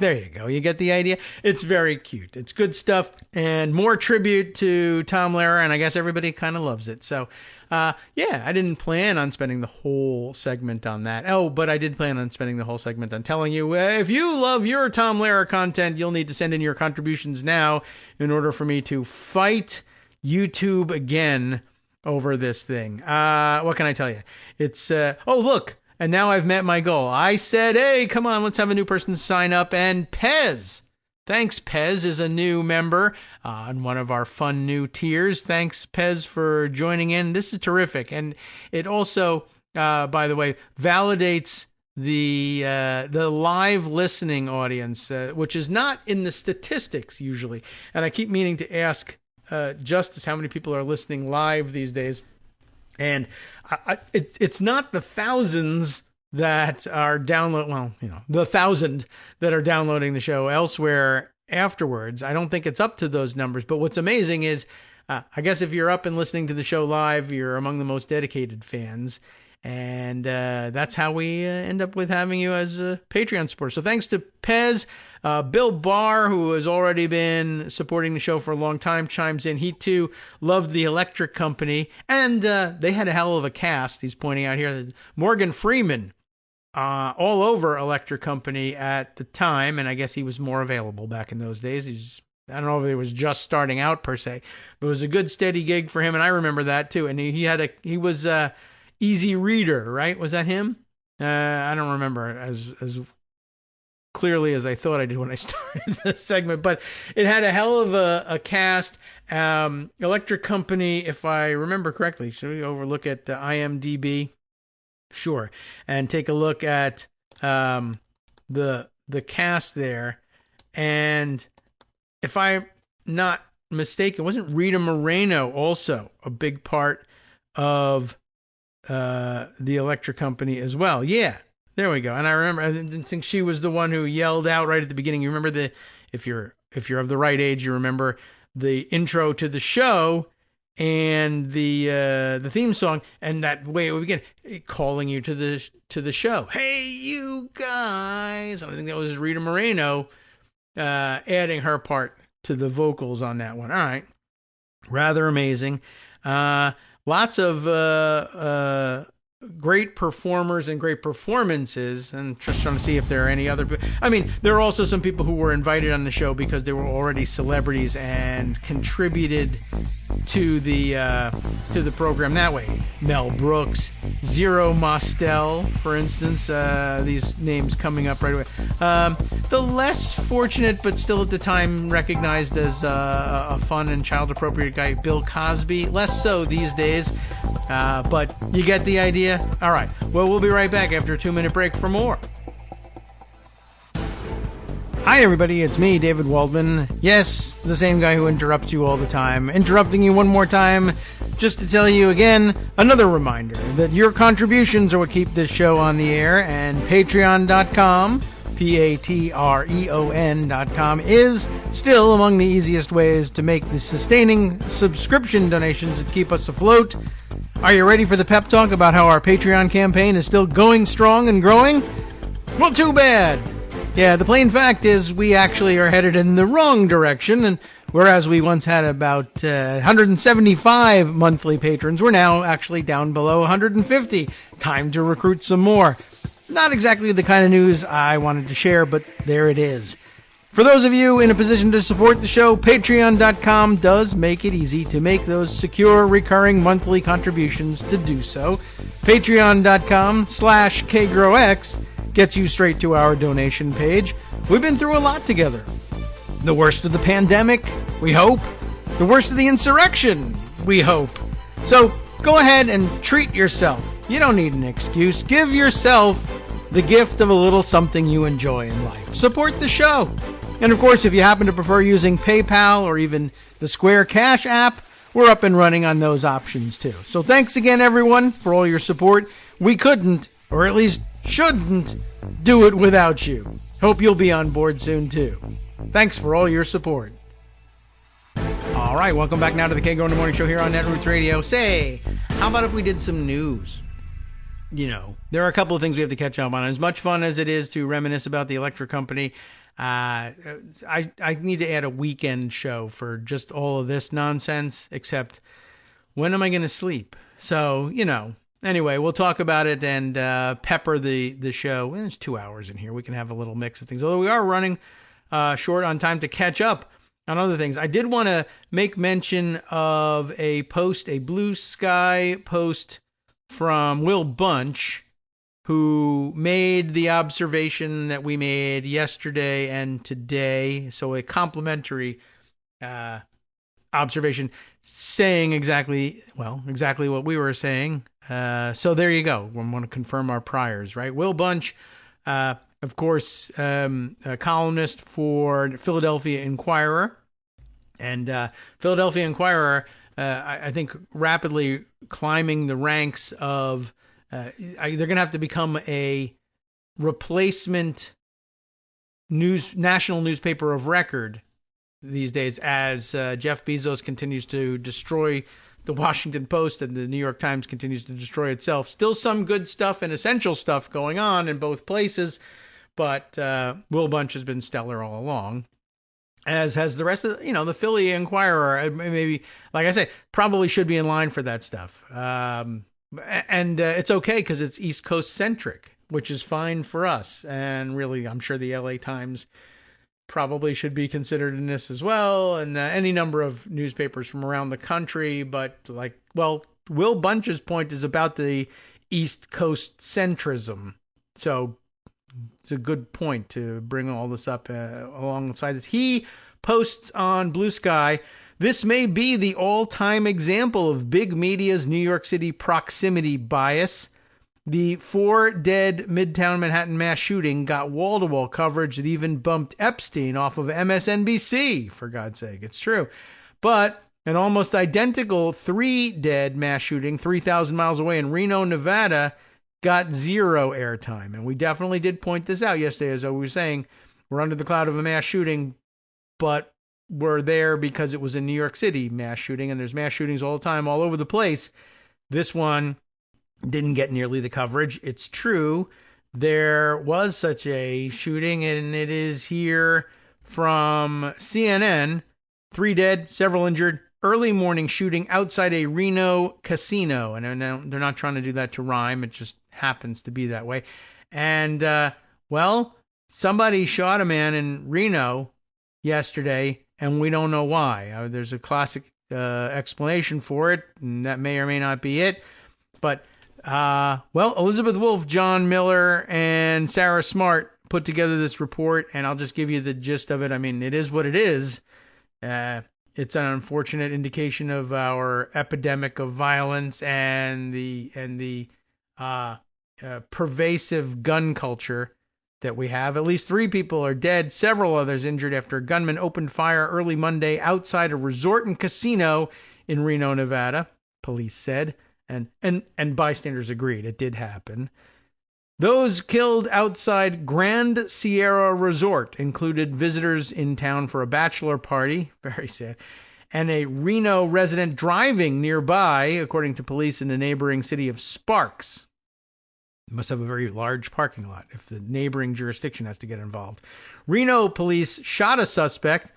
There you go. You get the idea. It's very cute. It's good stuff and more tribute to Tom Lehrer, and I guess everybody kind of loves it. So, I didn't plan on spending the whole segment on that. Oh, but I did plan on spending the whole segment on telling you if you love your Tom Lehrer content, you'll need to send in your contributions now in order for me to fight YouTube again over this thing. What can I tell you? It's, look. And now I've met my goal. I said, hey, come on, let's have a new person sign up. And Pez. Thanks, Pez, is a new member on one of our fun new tiers. Thanks, Pez, for joining in. This is terrific. And it also, by the way, validates the live listening audience, which is not in the statistics usually. And I keep meaning to ask Justice how many people are listening live these days. And it's not the thousands that are the 1,000 that are downloading the show elsewhere afterwards. I don't think it's up to those numbers. But what's amazing is, I guess if you're up and listening to the show live, you're among the most dedicated fans. And that's how we end up with having you as a Patreon supporter. So thanks to Pez. Bill Barr, who has already been supporting the show for a long time, chimes in. He, too, loved the Electric Company. And they had a hell of a cast. He's pointing out here that Morgan Freeman, all over Electric Company at the time. And I guess he was more available back in those days. I don't know if it was just starting out, per se. But it was a good, steady gig for him. And I remember that, too. And he was... Easy Reader, right? Was that him? I don't remember as clearly as I thought I did when I started this segment, but it had a hell of a cast. Electric Company, if I remember correctly. Should we overlook at IMDb? Sure. And take a look at the cast there. And if I'm not mistaken, wasn't Rita Moreno also a big part of the Electric Company as well? Yeah, there we go. And I remember, I think she was the one who yelled out right at the beginning. You remember if you're of the right age, you remember the intro to the show and the theme song, and that way we begin calling you to the show. Hey, you guys! I think that was Rita Moreno adding her part to the vocals on that one. All right, rather amazing. Lots of great performers and great performances, and just trying to see if there are any other. I mean, there are also some people who were invited on the show because they were already celebrities and contributed to the program that way. Mel Brooks, Zero Mostel, for instance. These names coming up right away. The less fortunate, but still at the time recognized as a fun and child-appropriate guy, Bill Cosby. Less so these days, but you get the idea. All right. Well, we'll be right back after a 2-minute break for more. Hi, everybody. It's me, David Waldman. Yes, the same guy who interrupts you all the time. Interrupting you one more time just to tell you again, another reminder that your contributions are what keep this show on the air, and Patreon.com, Patreon.com, is still among the easiest ways to make the sustaining subscription donations that keep us afloat. Are you ready for the pep talk about how our Patreon campaign is still going strong and growing? Well, too bad. Yeah, the plain fact is we actually are headed in the wrong direction, and whereas we once had about 175 monthly patrons, we're now actually down below 150. Time to recruit some more. Not exactly the kind of news I wanted to share, but there it is. For those of you in a position to support the show, Patreon.com does make it easy to make those secure, recurring monthly contributions to do so. Patreon.com/KagroX gets you straight to our donation page. We've been through a lot together. The worst of the pandemic, we hope. The worst of the insurrection, we hope. So go ahead and treat yourself. You don't need an excuse. Give yourself the gift of a little something you enjoy in life. Support the show. And of course, if you happen to prefer using PayPal or even the Square Cash app, we're up and running on those options too. So thanks again, everyone, for all your support. We couldn't, or at least shouldn't, do it without you. Hope you'll be on board soon too. Thanks for all your support. All right, welcome back now to the Kagro in the Morning Show here on Netroots Radio. Say, how about if we did some news? You know, there are a couple of things we have to catch up on. As much fun as it is to reminisce about the electric company, I need to add a weekend show for just all of this nonsense, except when am I going to sleep? So, you know, anyway, we'll talk about it and pepper the show. Well, there's 2 hours in here. We can have a little mix of things, although we are running short on time to catch up on other things. I did want to make mention of a post, a Blue Sky post from Will Bunch, who made the observation that we made yesterday and today. So a complimentary observation saying exactly what we were saying. So there you go. We want to confirm our priors, right? Will Bunch, of course, a columnist for Philadelphia Inquirer. And Philadelphia Inquirer, I think, rapidly climbing the ranks of they're going to have to become a replacement national newspaper of record these days as Jeff Bezos continues to destroy the Washington Post and the New York Times continues to destroy itself. Still some good stuff and essential stuff going on in both places, but Will Bunch has been stellar all along, as has the rest of the Philly Inquirer. Maybe, like I say, probably should be in line for that stuff. And it's okay because it's East Coast centric, which is fine for us. And really, I'm sure the LA Times probably should be considered in this as well, and any number of newspapers from around the country. But Will Bunch's point is about the East Coast centrism. So it's a good point to bring all this up alongside this. He posts on Blue Sky, "This may be the all-time example of big media's New York City proximity bias. The 4 dead Midtown Manhattan mass shooting got wall-to-wall coverage that even bumped Epstein off of MSNBC, for God's sake. It's true. But an almost identical 3 dead mass shooting 3,000 miles away in Reno, Nevada, got 0 airtime." And we definitely did point this out yesterday, as I was saying. We're under the cloud of a mass shooting, but were there because it was a New York City mass shooting, and there's mass shootings all the time, all over the place. This one didn't get nearly the coverage. It's true, there was such a shooting, and it is here from CNN. 3 dead, several injured. Early morning shooting outside a Reno casino. And they're not trying to do that to rhyme. It just happens to be that way. And, well, somebody shot a man in Reno yesterday, and we don't know why. There's a classic explanation for it, and that may or may not be it. But, well, Elizabeth Wolf, John Miller, and Sarah Smart put together this report, and I'll just give you the gist of it. I mean, it is what it is. It's an unfortunate indication of our epidemic of violence and the pervasive gun culture that we have. At least 3 people are dead, several others injured after a gunman opened fire early Monday outside a resort and casino in Reno, Nevada, police said, and bystanders agreed. It did happen. Those killed outside Grand Sierra Resort included visitors in town for a bachelor party, very sad, and a Reno resident driving nearby, according to police in the neighboring city of Sparks. It must have a very large parking lot if the neighboring jurisdiction has to get involved. Reno police shot a suspect,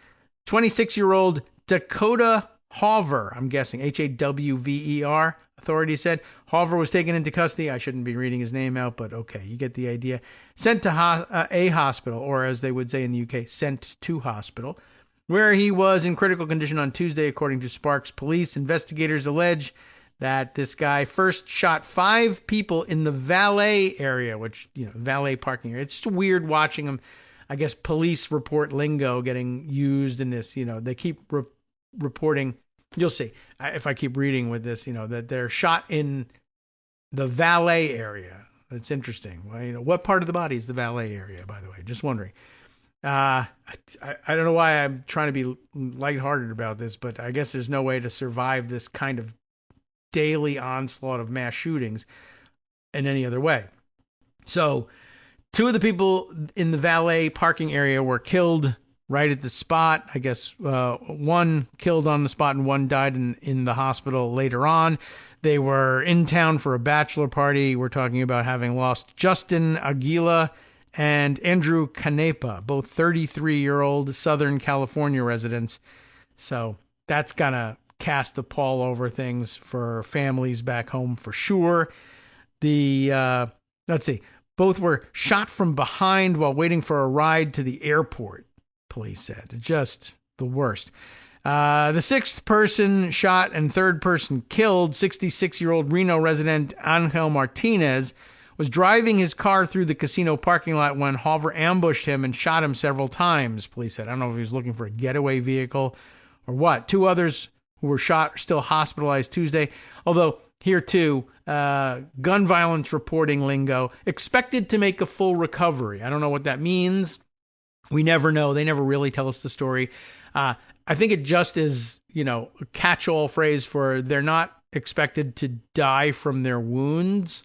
26-year-old Dakota Hawver, I'm guessing, Hawver, authorities said. Hawver was taken into custody. I shouldn't be reading his name out, but okay, you get the idea. Sent to a hospital, or as they would say in the UK, sent to hospital, where he was in critical condition on Tuesday, according to Sparks police. Investigators allege that this guy first shot 5 people in the valet area, which, valet parking area. It's just weird watching them. I guess police report lingo getting used in this. They keep reporting. You'll see if I keep reading with this, that they're shot in the valet area. That's interesting. Well, what part of the body is the valet area, by the way? Just wondering. I don't know why I'm trying to be lighthearted about this, but I guess there's no way to survive this kind of daily onslaught of mass shootings in any other way. So 2 of the people in the valet parking area were killed right at the spot. I guess 1 killed on the spot and 1 died in the hospital later on. They were in town for a bachelor party. We're talking about having lost Justin Aguila and Andrew Canepa, both 33-year-old Southern California residents. So that's going to cast a pall over things for families back home for sure. Let's see. Both were shot from behind while waiting for a ride to the airport, police said. Just the worst. The 6th person shot and 3rd person killed, 66-year-old Reno resident Angel Martinez, was driving his car through the casino parking lot when Hawver ambushed him and shot him several times, police said. I don't know if he was looking for a getaway vehicle or what. 2 others who were shot are still hospitalized Tuesday, although here too, gun violence reporting lingo, expected to make a full recovery. I don't know what that means. We never know. They never really tell us the story. I think it just is, a catch-all phrase for they're not expected to die from their wounds,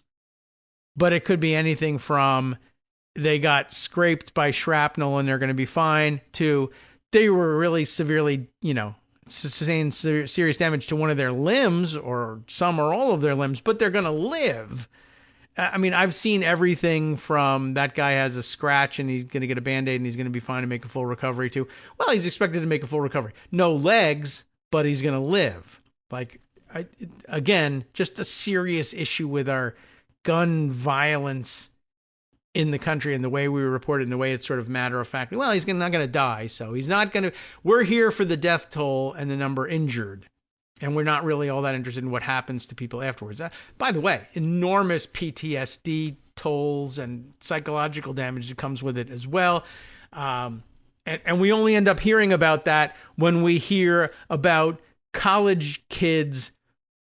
but it could be anything from they got scraped by shrapnel and they're going to be fine to they were really severely, sustained serious damage to one of their limbs or some or all of their limbs, but they're going to live. I mean, I've seen everything from that guy has a scratch and he's going to get a Band-Aid and he's going to be fine and make a full recovery to, well, he's expected to make a full recovery. No legs, but he's going to live. Again, just a serious issue with our gun violence in the country and the way we report it and the way it's sort of matter of fact. Well, he's not going to die, so he's not going to. We're here for the death toll and the number injured. And we're not really all that interested in what happens to people afterwards. By the way, enormous PTSD tolls and psychological damage that comes with it as well. And we only end up hearing about that when we hear about college kids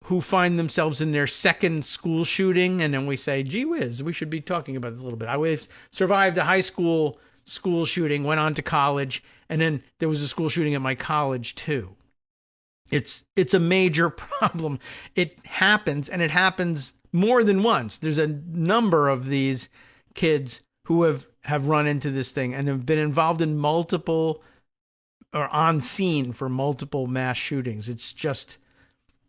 who find themselves in their 2nd school shooting. And then we say, gee whiz, we should be talking about this a little bit. I survived a high school shooting, went on to college, and then there was a school shooting at my college too. It's a major problem. It happens, and it happens more than once. There's a number of these kids who have run into this thing and have been involved in multiple or on scene for multiple mass shootings. It's just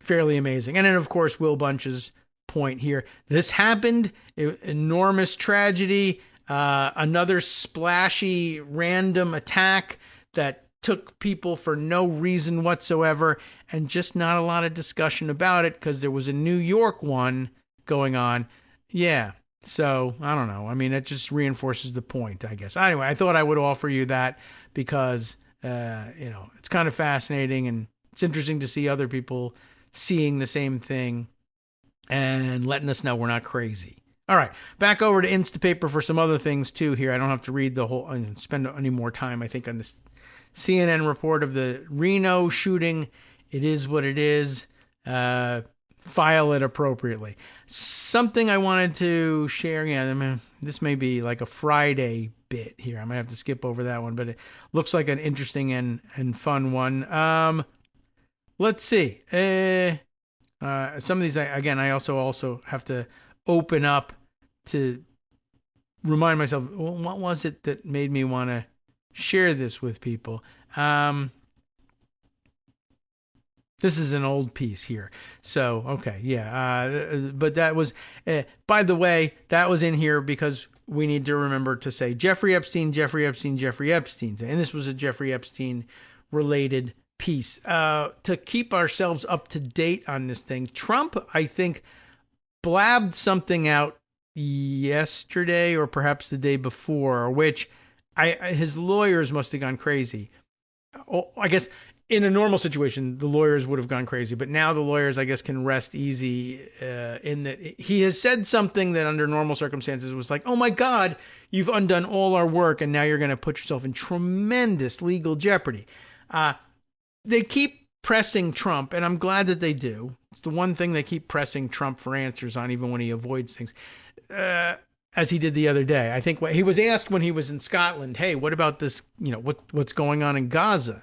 fairly amazing. And then, of course, Will Bunch's point here. This happened, enormous tragedy, another splashy random attack that took people for no reason whatsoever, and just not a lot of discussion about it because there was a New York one going on. Yeah. So, I don't know. I mean, it just reinforces the point, I guess. Anyway, I thought I would offer you that because, it's kind of fascinating, and it's interesting to see other people seeing the same thing and letting us know we're not crazy. All right, back over to Instapaper for some other things, too, here. I don't have to read the whole and spend any more time, I think, on this CNN report of the Reno shooting. It is what it is. File it appropriately. Something I wanted to share. Yeah, I mean, this may be like a Friday bit here. I might have to skip over that one, but it looks like an interesting and fun one. Let's see. Some of these, I also have to open up to remind myself, what was it that made me want to share this with people? This is an old piece here. So, okay, yeah. But that was, by the way, that was in here because we need to remember to say Jeffrey Epstein, Jeffrey Epstein, Jeffrey Epstein. And this was a Jeffrey Epstein related piece. To keep ourselves up to date on this thing, Trump, I think, blabbed something out yesterday or perhaps the day before, which his lawyers must have gone crazy. I guess in a normal situation, the lawyers would have gone crazy, but now the lawyers, I guess, can rest easy in that he has said something that under normal circumstances was like, oh my God, you've undone all our work and now you're going to put yourself in tremendous legal jeopardy. They keep pressing Trump, and I'm glad that they do. It's the one thing they keep pressing Trump for answers on, even when he avoids things, as he did the other day. I think he was asked when he was in Scotland, hey, what about this, what's going on in Gaza?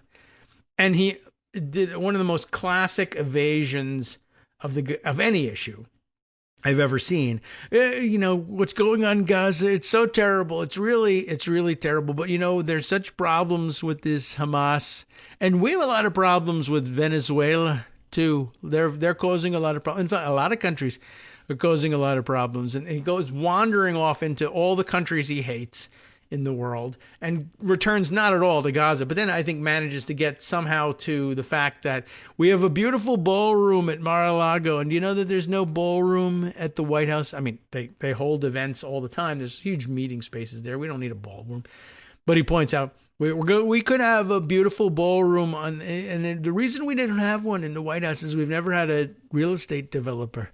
And he did one of the most classic evasions of any issue I've ever seen. What's going on in Gaza? It's so terrible. It's really terrible. But there's such problems with this Hamas, and we have a lot of problems with Venezuela too. They're causing a lot of problems. In fact, a lot of countries are causing a lot of problems. And he goes wandering off into all the countries he hates in the world and returns not at all to Gaza, but then I think manages to get somehow to the fact that we have a beautiful ballroom at Mar-a-Lago, and do you know that there's no ballroom at the White House? I mean, they hold events all the time. There's huge meeting spaces there. We don't need a ballroom. But he points out we could have a beautiful ballroom and the reason we didn't have one in the White House is we've never had a real estate developer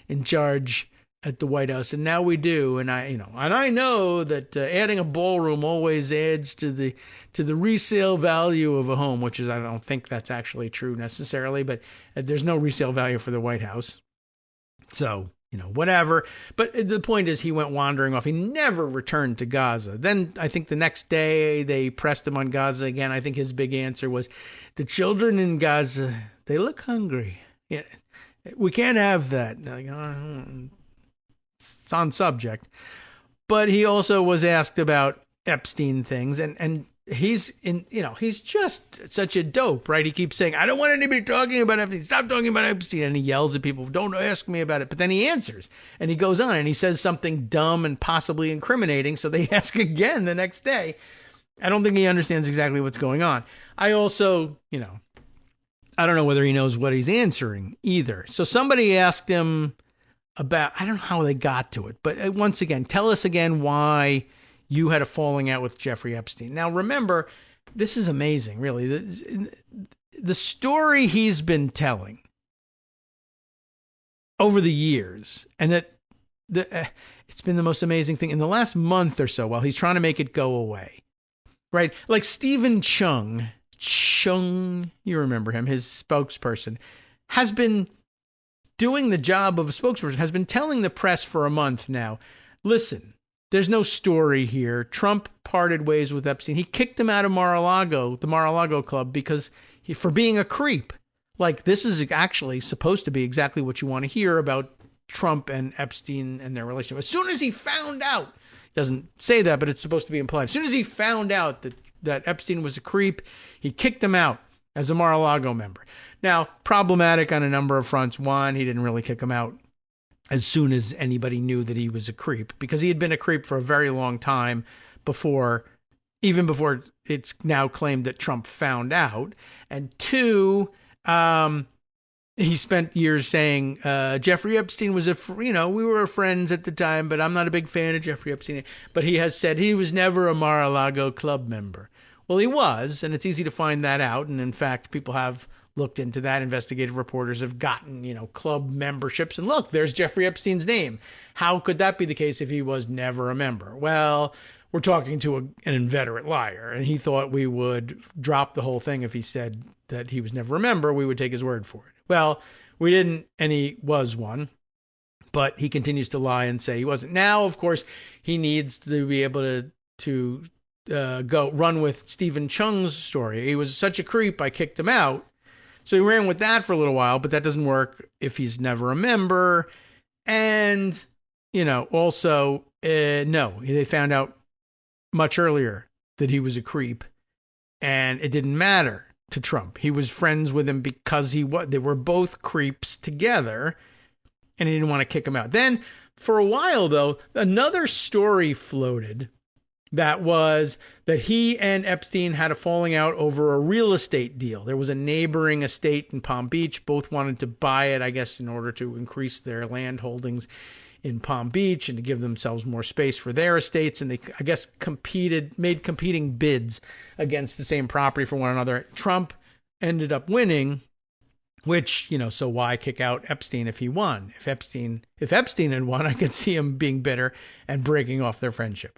in charge at the White House, and now we do. And I know that adding a ballroom always adds to the resale value of a home, which is, I don't think that's actually true necessarily, but there's no resale value for the White House. So, whatever. But the point is, he went wandering off. He never returned to Gaza. Then I think the next day they pressed him on Gaza again. I think his big answer was, the children in Gaza, they look hungry. Yeah, we can't have that. It's on subject. But he also was asked about Epstein things, and he's just such a dope, right? He keeps saying, I don't want anybody talking about Epstein. Stop talking about Epstein. And he yells at people, don't ask me about it. But then he answers, and he goes on, and he says something dumb and possibly incriminating. So they ask again the next day. I don't think he understands exactly what's going on. I also, I don't know whether he knows what he's answering either. So somebody asked him about, I don't know how they got to it, but once again, tell us again why you had a falling out with Jeffrey Epstein. Now, remember, this is amazing, really. The story he's been telling over the years, and that it's been the most amazing thing in the last month or so while he's trying to make it go away, right? Like Stephen Chung, you remember him, his spokesperson, has been doing the job of a spokesperson, has been telling the press for a month now, listen, there's no story here. Trump parted ways with Epstein. He kicked him out of Mar-a-Lago, the Mar-a-Lago club, because for being a creep. Like, this is actually supposed to be exactly what you want to hear about Trump and Epstein and their relationship. As soon as he found out, he doesn't say that, but it's supposed to be implied. As soon as he found out that that Epstein was a creep, he kicked him out as a Mar-a-Lago member. Now, problematic on a number of fronts. One, he didn't really kick him out as soon as anybody knew that he was a creep, because he had been a creep for a very long time even before it's now claimed that Trump found out. And two, he spent years saying Jeffrey Epstein was we were friends at the time, but I'm not a big fan of Jeffrey Epstein. But he has said he was never a Mar-a-Lago club member. Well, he was, and it's easy to find that out. And in fact, people have looked into that. Investigative reporters have gotten, club memberships. And look, there's Jeffrey Epstein's name. How could that be the case if he was never a member? Well, we're talking to an inveterate liar, and he thought we would drop the whole thing if he said that he was never a member. We would take his word for it. Well, we didn't, and he was one. But he continues to lie and say he wasn't. Now, of course, he needs to be able to go run with Stephen Chung's story. He was such a creep, I kicked him out. So he ran with that for a little while, but that doesn't work if he's never a member. And, also, no, they found out much earlier that he was a creep, and it didn't matter to Trump. He was friends with him because they were both creeps together, and he didn't want to kick him out. Then, for a while, though, another story floated that was that he and Epstein had a falling out over a real estate deal. There was a neighboring estate in Palm Beach. Both wanted to buy it, I guess, in order to increase their land holdings in Palm Beach and to give themselves more space for their estates. And they, I guess, made competing bids against the same property for one another. Trump ended up winning, which, so why kick out Epstein if he won? If Epstein had won, I could see him being bitter and breaking off their friendship.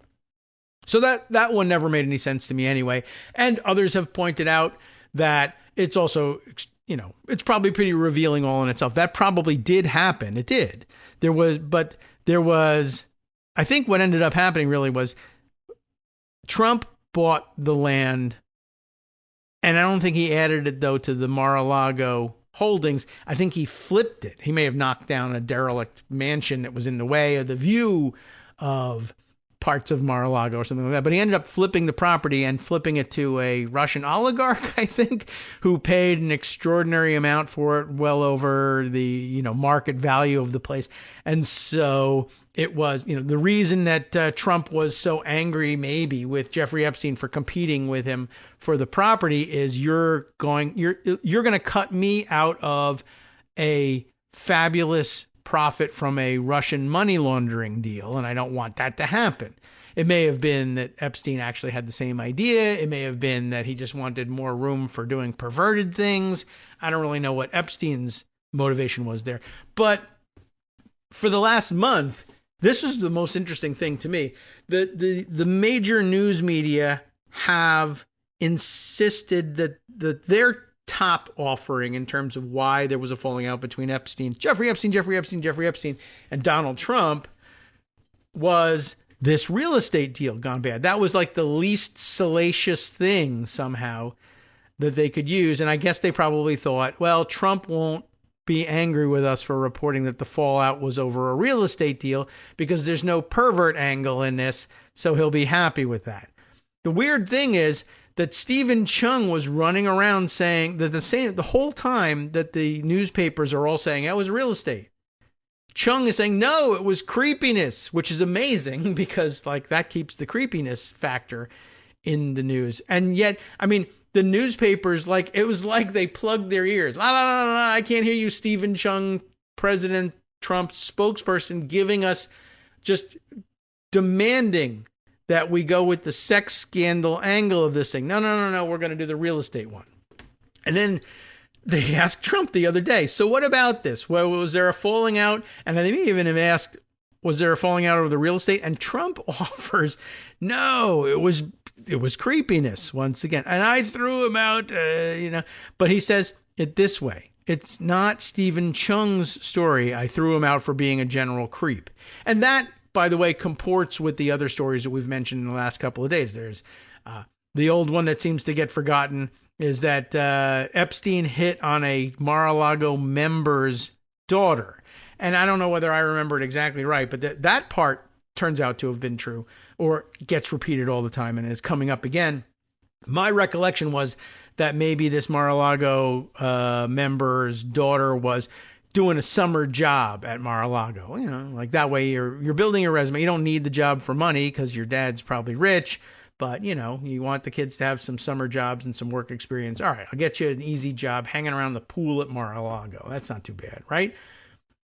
So that one never made any sense to me anyway. And others have pointed out that it's also, it's probably pretty revealing all in itself. That probably did happen. It did. There was, I think what ended up happening really was Trump bought the land, and I don't think he added it, though, to the Mar-a-Lago holdings. I think he flipped it. He may have knocked down a derelict mansion that was in the way of the view of parts of Mar-a-Lago or something like that. But he ended up flipping the property and flipping it to a Russian oligarch, I think, who paid an extraordinary amount for it, well over the, market value of the place. And so it was, the reason that Trump was so angry maybe with Jeffrey Epstein for competing with him for the property is you're going to cut me out of a fabulous profit from a Russian money laundering deal, and I don't want that to happen. It may have been that Epstein actually had the same idea. It may have been that he just wanted more room for doing perverted things. I don't really know what Epstein's motivation was there. But for the last month, this was the most interesting thing to me. The major news media have insisted that their top offering in terms of why there was a falling out between Jeffrey Epstein, and Donald Trump was this real estate deal gone bad. That was like the least salacious thing somehow that they could use. And I guess they probably thought, well, Trump won't be angry with us for reporting that the fallout was over a real estate deal because there's no pervert angle in this, so he'll be happy with that. The weird thing is that Stephen Chung was running around saying that the whole time that the newspapers are all saying it was real estate. Chung is saying, no, it was creepiness, which is amazing because that keeps the creepiness factor in the news. And yet, the newspapers, it was like they plugged their ears. La, la, la, la, I can't hear you, Stephen Chung, President Trump's spokesperson, giving us just demanding that we go with the sex scandal angle of this thing. No, we're going to do the real estate one. And then they asked Trump the other day, so what about this? Well, was there a falling out? And they even have asked, was there a falling out over the real estate? And Trump offers, no, it was creepiness once again. And I threw him out, But he says it this way. It's not Stephen Chung's story. I threw him out for being a general creep. And that, by the way, comports with the other stories that we've mentioned in the last couple of days. There's the old one that seems to get forgotten is that Epstein hit on a Mar-a-Lago member's daughter. And I don't know whether I remember it exactly right, but that part turns out to have been true or gets repeated all the time and is coming up again. My recollection was that maybe this Mar-a-Lago member's daughter was doing a summer job at Mar-a-Lago. Like that way you're building your resume. You don't need the job for money because your dad's probably rich, but you want the kids to have some summer jobs and some work experience. All right, I'll get you an easy job hanging around the pool at Mar-a-Lago. That's not too bad, right?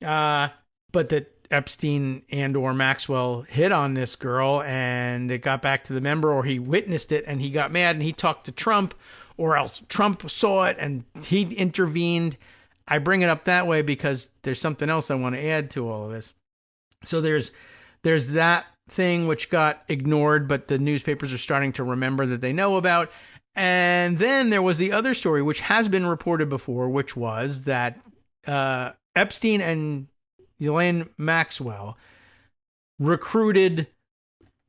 But that Epstein and or Maxwell hit on this girl and it got back to the member, or he witnessed it and he got mad and he talked to Trump, or else Trump saw it and he intervened. I bring it up that way because there's something else I want to add to all of this. So there's that thing which got ignored, but the newspapers are starting to remember that they know about. And then there was the other story, which has been reported before, which was that Epstein and Ghislaine Maxwell recruited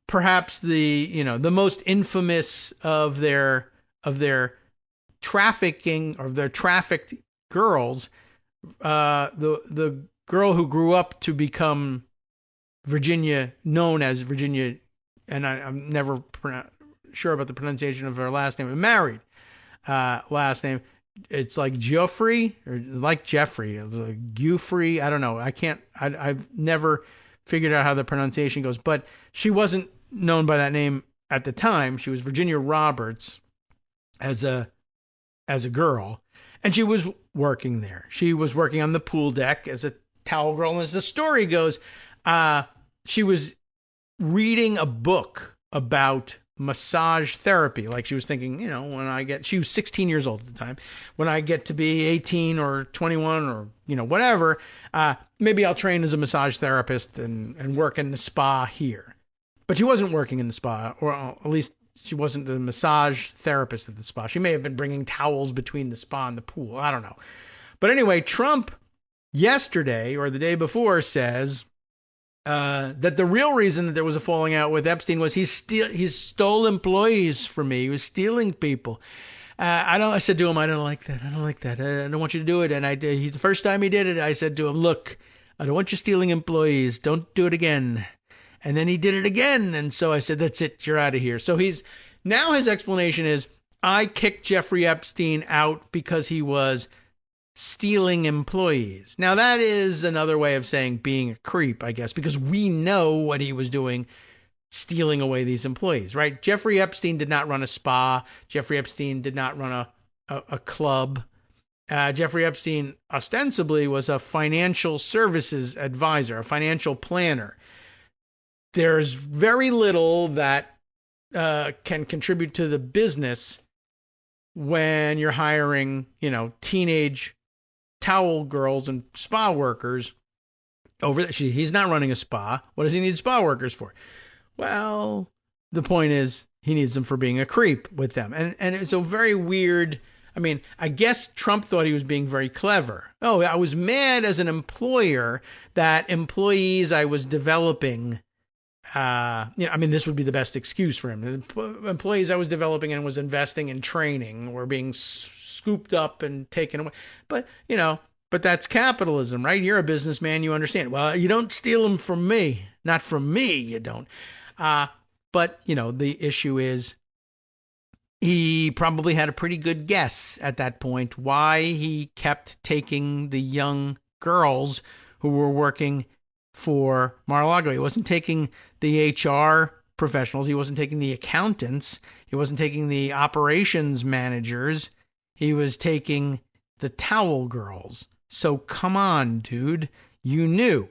perhaps the most infamous of their trafficking, or their trafficked girls, the girl who grew up to become known as Virginia, and I'm never sure about the pronunciation of her last name, married last name. It's like Geoffrey, or like Jeffrey. It's like Giuffre. I don't know. I've never figured out how the pronunciation goes, but she wasn't known by that name at the time. She was Virginia Roberts as a girl, and she was working there. She was working on the pool deck as a towel girl, and as the story goes, she was reading a book about massage therapy. Like she was thinking, she was 16 years old at the time. When I get to be 18 or 21 or, whatever, maybe I'll train as a massage therapist and work in the spa here. But she wasn't working in the spa, or at least she wasn't a massage therapist at the spa. She may have been bringing towels between the spa and the pool. I don't know. But anyway, Trump yesterday or the day before says that the real reason that there was a falling out with Epstein was he stole employees from me. He was stealing people. I said to him, I don't like that. I don't want you to do it. And the first time he did it, I said to him, look, I don't want you stealing employees. Don't do it again. And then he did it again. And so I said, that's it. You're out of here. So now his explanation is, I kicked Jeffrey Epstein out because he was stealing employees. Now that is another way of saying being a creep, I guess, because we know what he was doing, stealing away these employees, right? Jeffrey Epstein did not run a spa. Jeffrey Epstein did not run a club. Jeffrey Epstein ostensibly was a financial services advisor, a financial planner. There's very little that can contribute to the business when you're hiring, teenage towel girls and spa workers over there. He's not running a spa. What does he need spa workers for? Well, the point is he needs them for being a creep with them. And it's a very weird. I mean, I guess Trump thought he was being very clever. Oh, I was mad as an employer that employees I was developing, this would be the best excuse for him. Employees I was developing and was investing in training were being scooped up and taken away. But that's capitalism, right? You're a businessman. You understand. Well, you don't steal them from me. Not from me, you don't. But the issue is he probably had a pretty good guess at that point why he kept taking the young girls who were working for Mar-a-Lago. He wasn't taking the HR professionals. He wasn't taking the accountants. He wasn't taking the operations managers. He was taking the towel girls. So come on, dude. You knew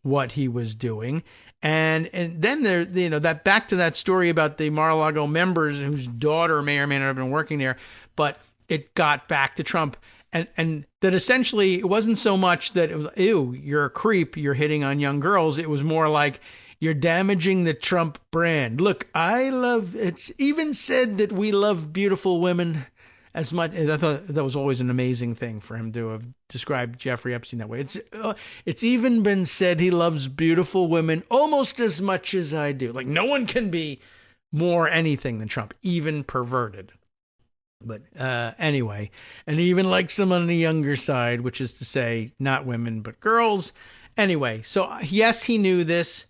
what he was doing. And then there, that back to that story about the Mar-a-Lago members whose daughter may or may not have been working there, but it got back to Trump. And that essentially it wasn't so much that it was, ew, you're a creep, you're hitting on young girls. It was more like, you're damaging the Trump brand. Look, it's even said that we love beautiful women as much. I thought that was always an amazing thing for him to have described Jeffrey Epstein that way. It's even been said he loves beautiful women almost as much as I do. Like no one can be more anything than Trump, even perverted. But anyway, and he even likes them on the younger side, which is to say not women, but girls. Anyway, so yes, he knew this.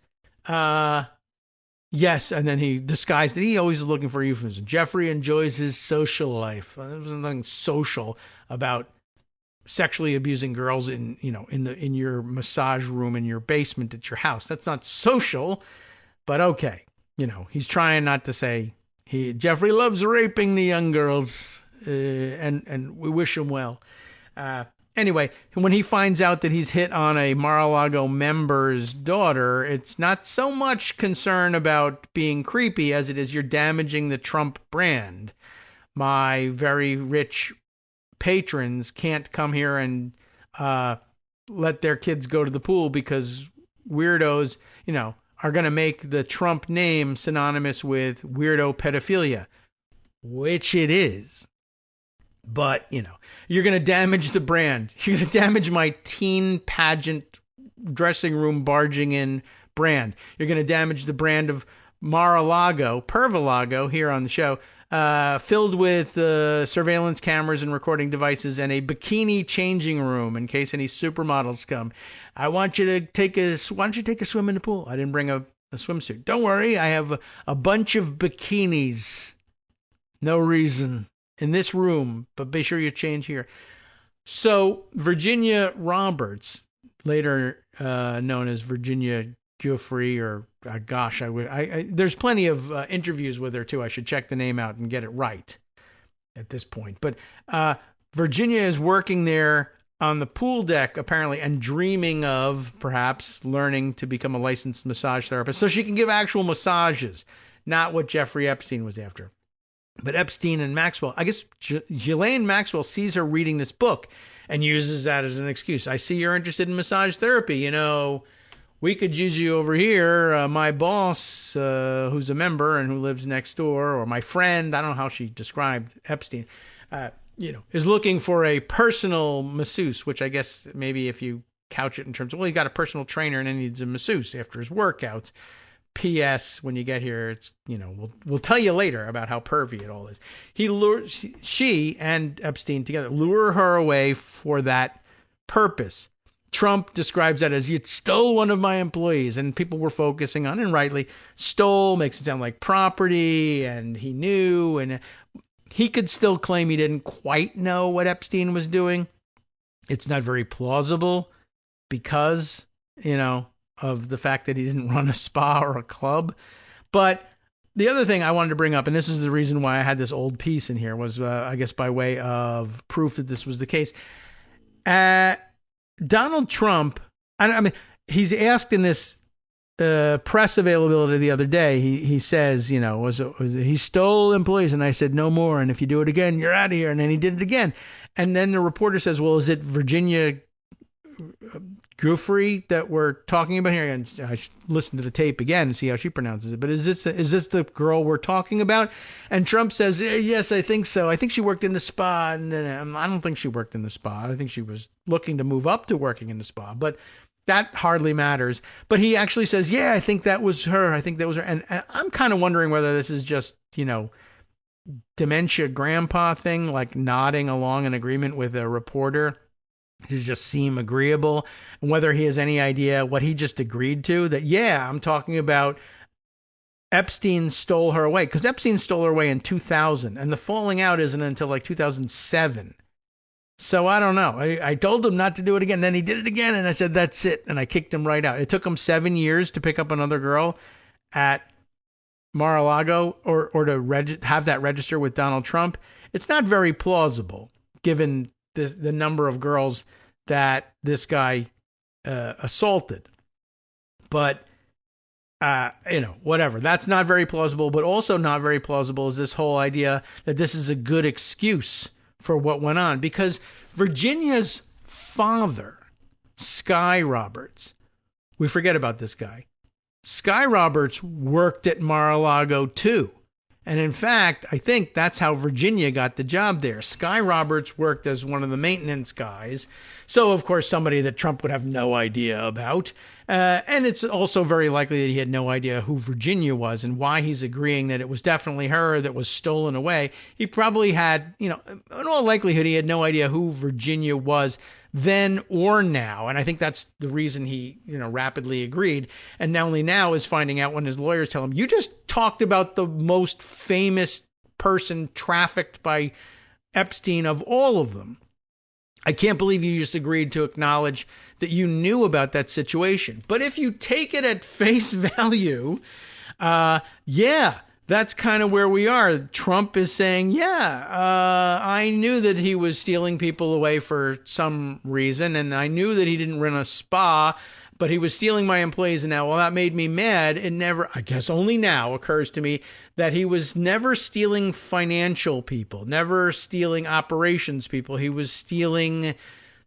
Yes, and then he disguised it. He always is looking for euphemism. Jeffrey enjoys his social life. There was nothing social about sexually abusing girls in your massage room in your basement at your house. That's not social, but okay. He's trying not to say Jeffrey loves raping the young girls, and we wish him well. Anyway, when he finds out that he's hit on a Mar-a-Lago member's daughter, it's not so much concern about being creepy as it is you're damaging the Trump brand. My very rich patrons can't come here and let their kids go to the pool because weirdos, are going to make the Trump name synonymous with weirdo pedophilia, which it is. But, you're going to damage the brand. You're going to damage my teen pageant dressing room barging in brand. You're going to damage the brand of Mar-a-Lago, Pervalago here on the show, filled with surveillance cameras and recording devices and a bikini changing room in case any supermodels come. Why don't you take a swim in the pool? I didn't bring a swimsuit. Don't worry, I have a bunch of bikinis. No reason. In this room, but be sure you change here. So Virginia Roberts, later known as Virginia Giuffre, or there's plenty of interviews with her too. I should check the name out and get it right at this point. But Virginia is working there on the pool deck apparently and dreaming of perhaps learning to become a licensed massage therapist so she can give actual massages, not what Jeffrey Epstein was after. But Epstein and Maxwell, I guess Ghislaine Maxwell sees her reading this book and uses that as an excuse. I see you're interested in massage therapy. We could use you over here. My boss, who's a member and who lives next door, or my friend, I don't know how she described Epstein, is looking for a personal masseuse, which I guess maybe if you couch it in terms of, he got a personal trainer and then he needs a masseuse after his workouts. P.S. When you get here, it's we'll tell you later about how pervy it all is. She and Epstein together lure her away for that purpose. Trump describes that as, you stole one of my employees, and people were focusing on, and rightly, stole makes it sound like property, and he knew, and he could still claim he didn't quite know what Epstein was doing. It's not very plausible because, of the fact that he didn't run a spa or a club. But the other thing I wanted to bring up, and this is the reason why I had this old piece in here, was I guess by way of proof that this was the case. Donald Trump, I mean, he's asked in this press availability the other day, he says, he stole employees, and I said, no more, and if you do it again, you're out of here. And then he did it again. And then the reporter says, well, is it Virginia Giuffre that we're talking about here? And I should listen to the tape again and see how she pronounces it. But is this the girl we're talking about? And Trump says, yes, I think so. I think she worked in the spa. And I don't think she worked in the spa. I think she was looking to move up to working in the spa. But that hardly matters. But he actually says, yeah, I think that was her. I think that was her. And I'm kind of wondering whether this is just, dementia grandpa thing, like nodding along in agreement with a reporter to just seem agreeable, and whether he has any idea what he just agreed to, that, yeah, I'm talking about Epstein stole her away, because Epstein stole her away in 2000, and the falling out isn't until like 2007. So I don't know. I told him not to do it again. Then he did it again, and I said, that's it, and I kicked him right out. It took him 7 years to pick up another girl at Mar-a-Lago or to have that register with Donald Trump. It's not very plausible, given the number of girls that this guy assaulted. But, whatever. That's not very plausible. But also not very plausible is this whole idea that this is a good excuse for what went on. Because Virginia's father, Sky Roberts, we forget about this guy. Sky Roberts worked at Mar-a-Lago too. And in fact, I think that's how Virginia got the job there. Sky Roberts worked as one of the maintenance guys. So, of course, somebody that Trump would have no idea about. And it's also very likely that he had no idea who Virginia was and why he's agreeing that it was definitely her that was stolen away. He probably had, in all likelihood, he had no idea who Virginia was. then or now. And I think that's the reason he, rapidly agreed. And not only now is finding out when his lawyers tell him, you just talked about the most famous person trafficked by Epstein of all of them. I can't believe you just agreed to acknowledge that you knew about that situation. But if you take it at face value, that's kind of where we are. Trump is saying, I knew that he was stealing people away for some reason, and I knew that he didn't run a spa, but he was stealing my employees, and now, that made me mad. It never, I guess only now occurs to me that he was never stealing financial people, never stealing operations people. He was stealing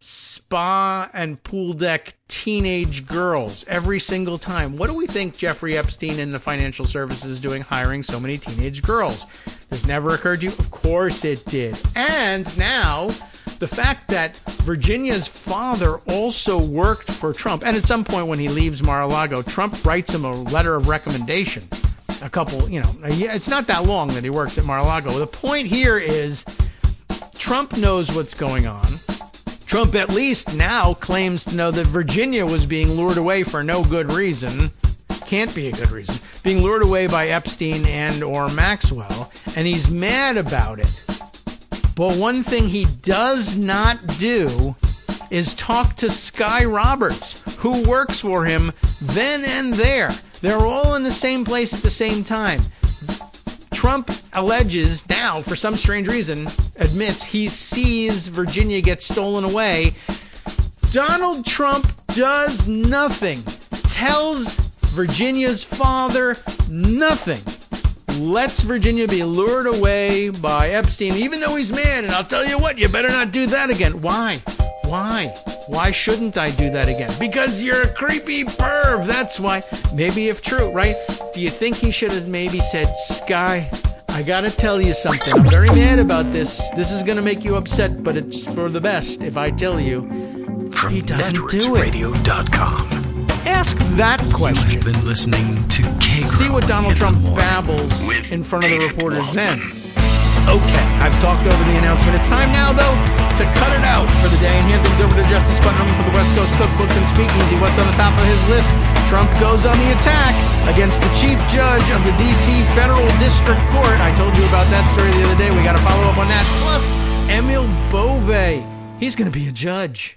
spa and pool deck teenage girls every single time. What do we think Jeffrey Epstein in the financial services is doing, hiring so many teenage girls? This never occurred to you? Of course it did. And now the fact that Virginia's father also worked for Trump, and at some point when he leaves Mar-a-Lago, Trump writes him a letter of recommendation. It's not that long that he works at Mar-a-Lago. The point here is Trump knows what's going on. Trump at least now claims to know that Virginia was being lured away for no good reason. Can't be a good reason. Being lured away by Epstein and or Maxwell, and he's mad about it. But one thing he does not do is talk to Sky Roberts, who works for him then and there. They're all in the same place at the same time. Trump alleges now, for some strange reason, admits he sees Virginia get stolen away. Donald Trump does nothing, tells Virginia's father nothing, lets Virginia be lured away by Epstein, even though he's mad. And I'll tell you what, you better not do that again. Why? Why shouldn't I do that again? Because you're a creepy perv. That's why. Maybe if true, right? Do you think he should have maybe said, Sky, I gotta tell you something. I'm very mad about this. This is gonna make you upset, but it's for the best if I tell you. From He doesn't do it. NetworksRadio.com. Ask that question. You've been listening to Kagro. See what Donald in the Trump morning babbles with in front of the David reporters Waldman. then. Okay, I've talked over the announcement. It's time now, though, to cut it out for the day and hand things over to Justice Putnam for the West Coast Cookbook and Speakeasy. What's on the top of his list? Trump goes on the attack against the chief judge of the D.C. Federal District Court. I told you about that story the other day. We got to follow up on that. Plus, Emil Bove. He's going to be a judge.